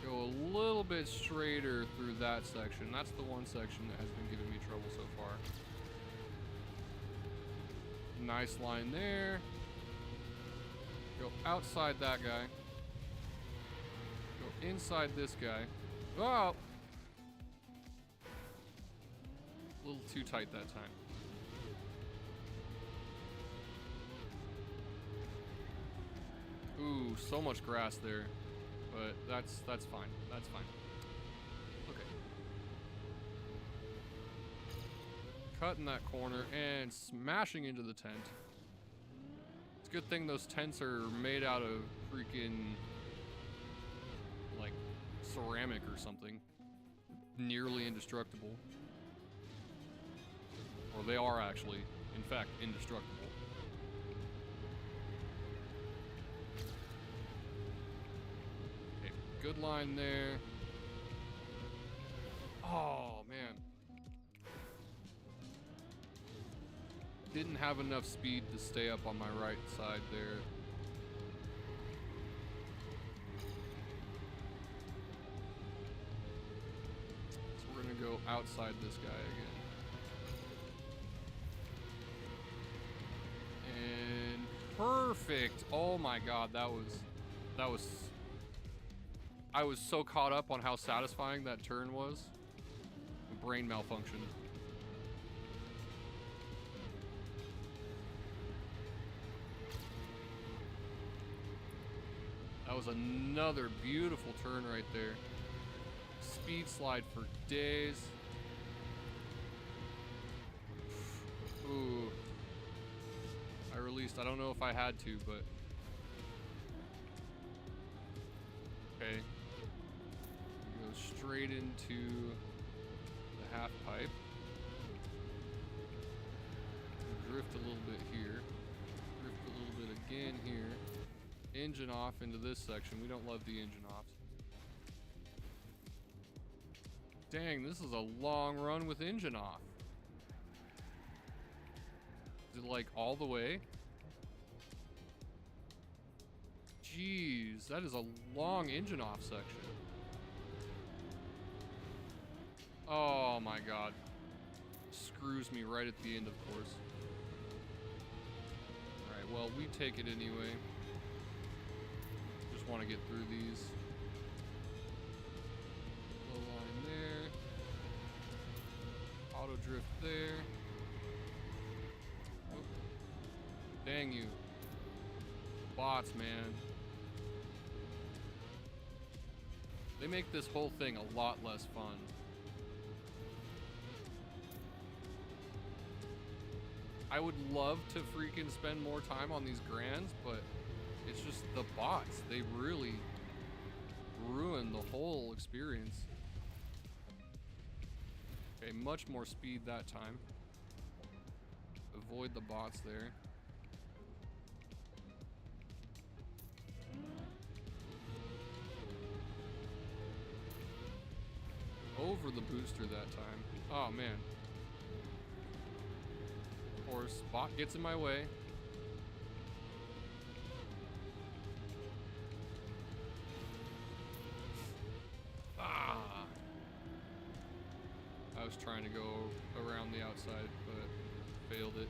go a little bit straighter through that section. That's the one section that has been giving me trouble so far. Nice line there. Go outside that guy. Go inside this guy. Oh! A little too tight that time. Ooh, so much grass there. But that's fine. That's fine. Okay. Cutting that corner and smashing into the tent. It's a good thing those tents are made out of freaking like ceramic or something. Nearly indestructible. Or they are actually, in fact, indestructible. Okay, good line there. Oh, man. Didn't have enough speed to stay up on my right side there. So we're gonna go outside this guy again. And perfect. Oh my god, that was I was so caught up on how satisfying that turn was. Brain malfunction. That was another beautiful turn right there. Speed slide for days. Ooh. I released, I don't know if I had to, but Okay. Go straight into the half pipe. Drift a little bit here. Drift a little bit again here. Engine off into this section. We don't love the engine offs. Dang, this is a long run with engine off. Is it like all the way? Jeez, that is a long engine off section. Oh my god. Screws me right at the end, of course. Alright, well, we take it anyway. Just want to get through these. Low line there. Auto drift there. Oh. Dang you. Bots, man. They make this whole thing a lot less fun. I would love to freaking spend more time on these grands, but it's just the bots. They really ruin the whole experience. Okay, much more speed that time. Avoid the bots there. Over the booster that time. Oh man. Of course, bot gets in my way. Ah! I was trying to go around the outside, but failed it.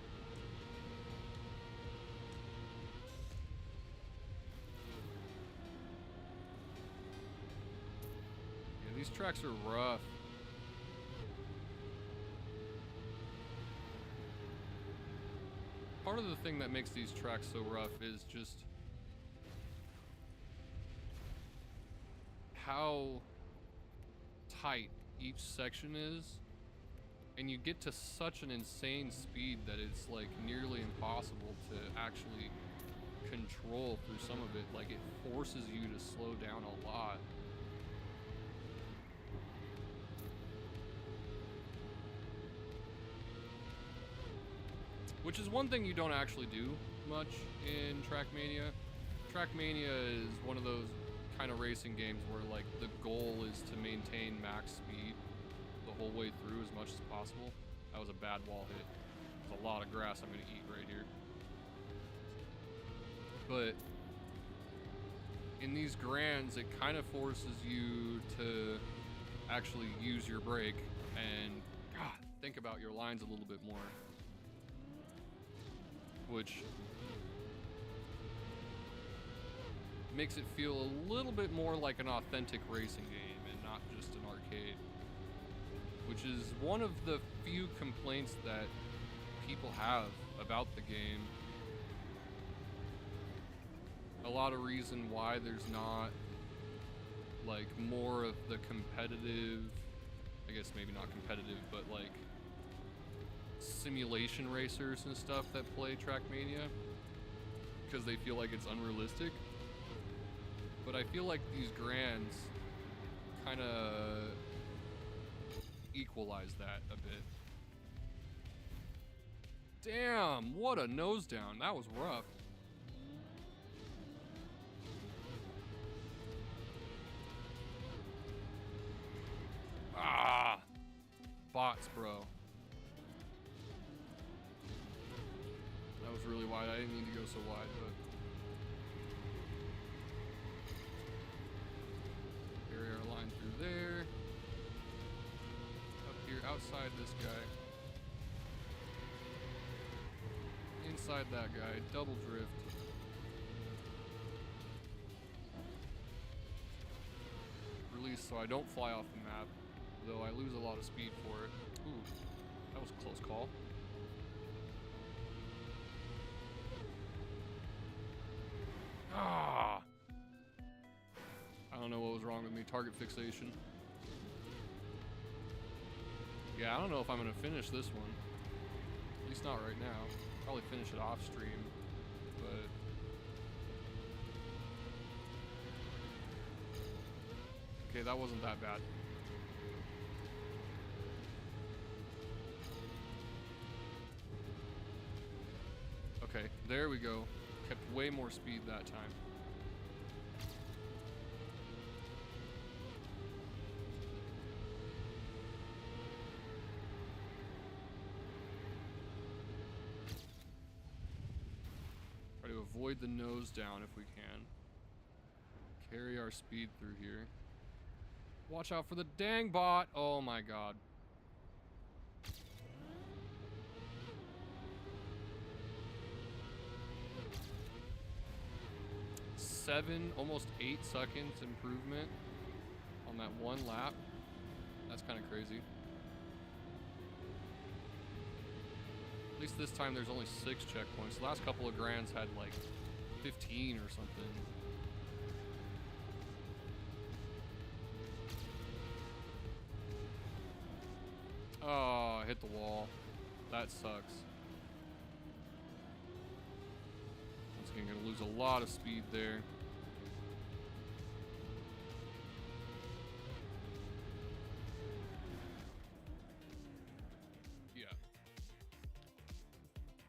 Yeah, these tracks are rough. Part of the thing that makes these tracks so rough is just how tight each section is, and you get to such an insane speed that it's like nearly impossible to actually control through some of it. Like, it forces you to slow down a lot. Which is one thing you don't actually do much in Trackmania. Trackmania is one of those kind of racing games where like the goal is to maintain max speed the whole way through as much as possible. That was a bad wall hit. There's a lot of grass I'm gonna eat right here. But in these grands, it kind of forces you to actually use your brake and think about your lines a little bit more. Which makes it feel a little bit more like an authentic racing game and not just an arcade. Which is one of the few complaints that people have about the game. A lot of reason why there's not like more of the competitive, I guess maybe not competitive, but like simulation racers and stuff that play Trackmania, because they feel like it's unrealistic. But I feel like these grands kind of equalize that a bit. Damn, what a nose down. That was rough. Ah, bots, bro. That was really wide. I didn't mean to go so wide, but carry our line through there. Up here, outside this guy. Inside that guy. Double drift. Release so I don't fly off the map, though I lose a lot of speed for it. Ooh, that was a close call. Ah! I don't know what was wrong with me. Target fixation. Yeah, I don't know if I'm gonna finish this one. At least not right now. Probably finish it off stream, but Okay, that wasn't that bad. Okay, there we go. Kept way more speed that time. Try to avoid the nose down if we can. Carry our speed through here. Watch out for the dang bot. Oh my god. Almost 8 seconds improvement on that one lap. That's kind of crazy. At least this time there's only 6 checkpoints. The last couple of grands had like 15 or something. Oh, I hit the wall. That sucks. Once again, gonna lose a lot of speed there. Yeah.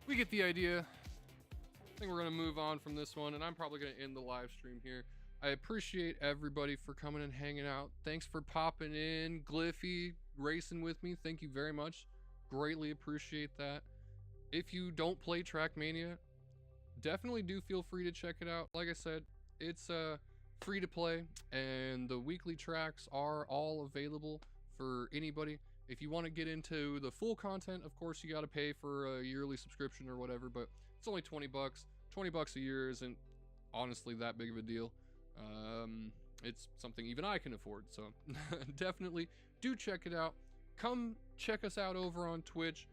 We get the idea. I think we're gonna move on from this one, and I'm probably gonna end the live stream here. I appreciate everybody for coming and hanging out. Thanks for popping in. Gliffy, racing with me. Thank you very much. Greatly appreciate that. If you don't play Trackmania, definitely do feel free to check it out. Like I said, it's free to play, and the weekly tracks are all available for anybody. If you want to get into the full content, of course, you got to pay for a yearly subscription or whatever, but it's only 20 bucks. 20 bucks a year isn't honestly that big of a deal. It's something even I can afford, so definitely do check it out. Come check us out over on Twitch.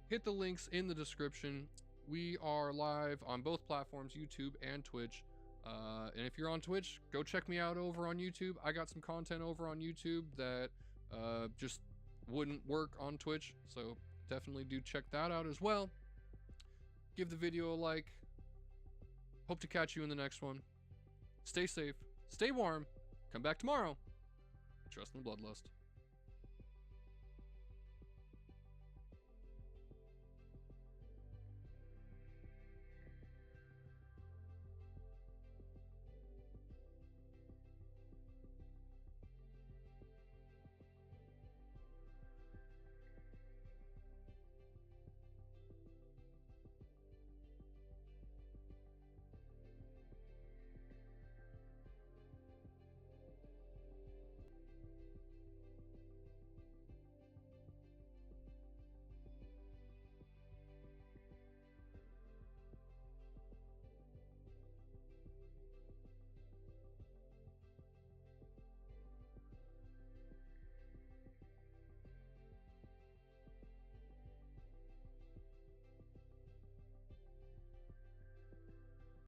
Hit the links in the description. We are live on both platforms, YouTube and Twitch. And if you're on Twitch, go check me out over on YouTube. I got some content over on YouTube that just wouldn't work on Twitch, so definitely do check that out as well. Give the video a like. Hope to catch you in the next one. Stay safe, stay warm, come back tomorrow. Trust in the bloodlust.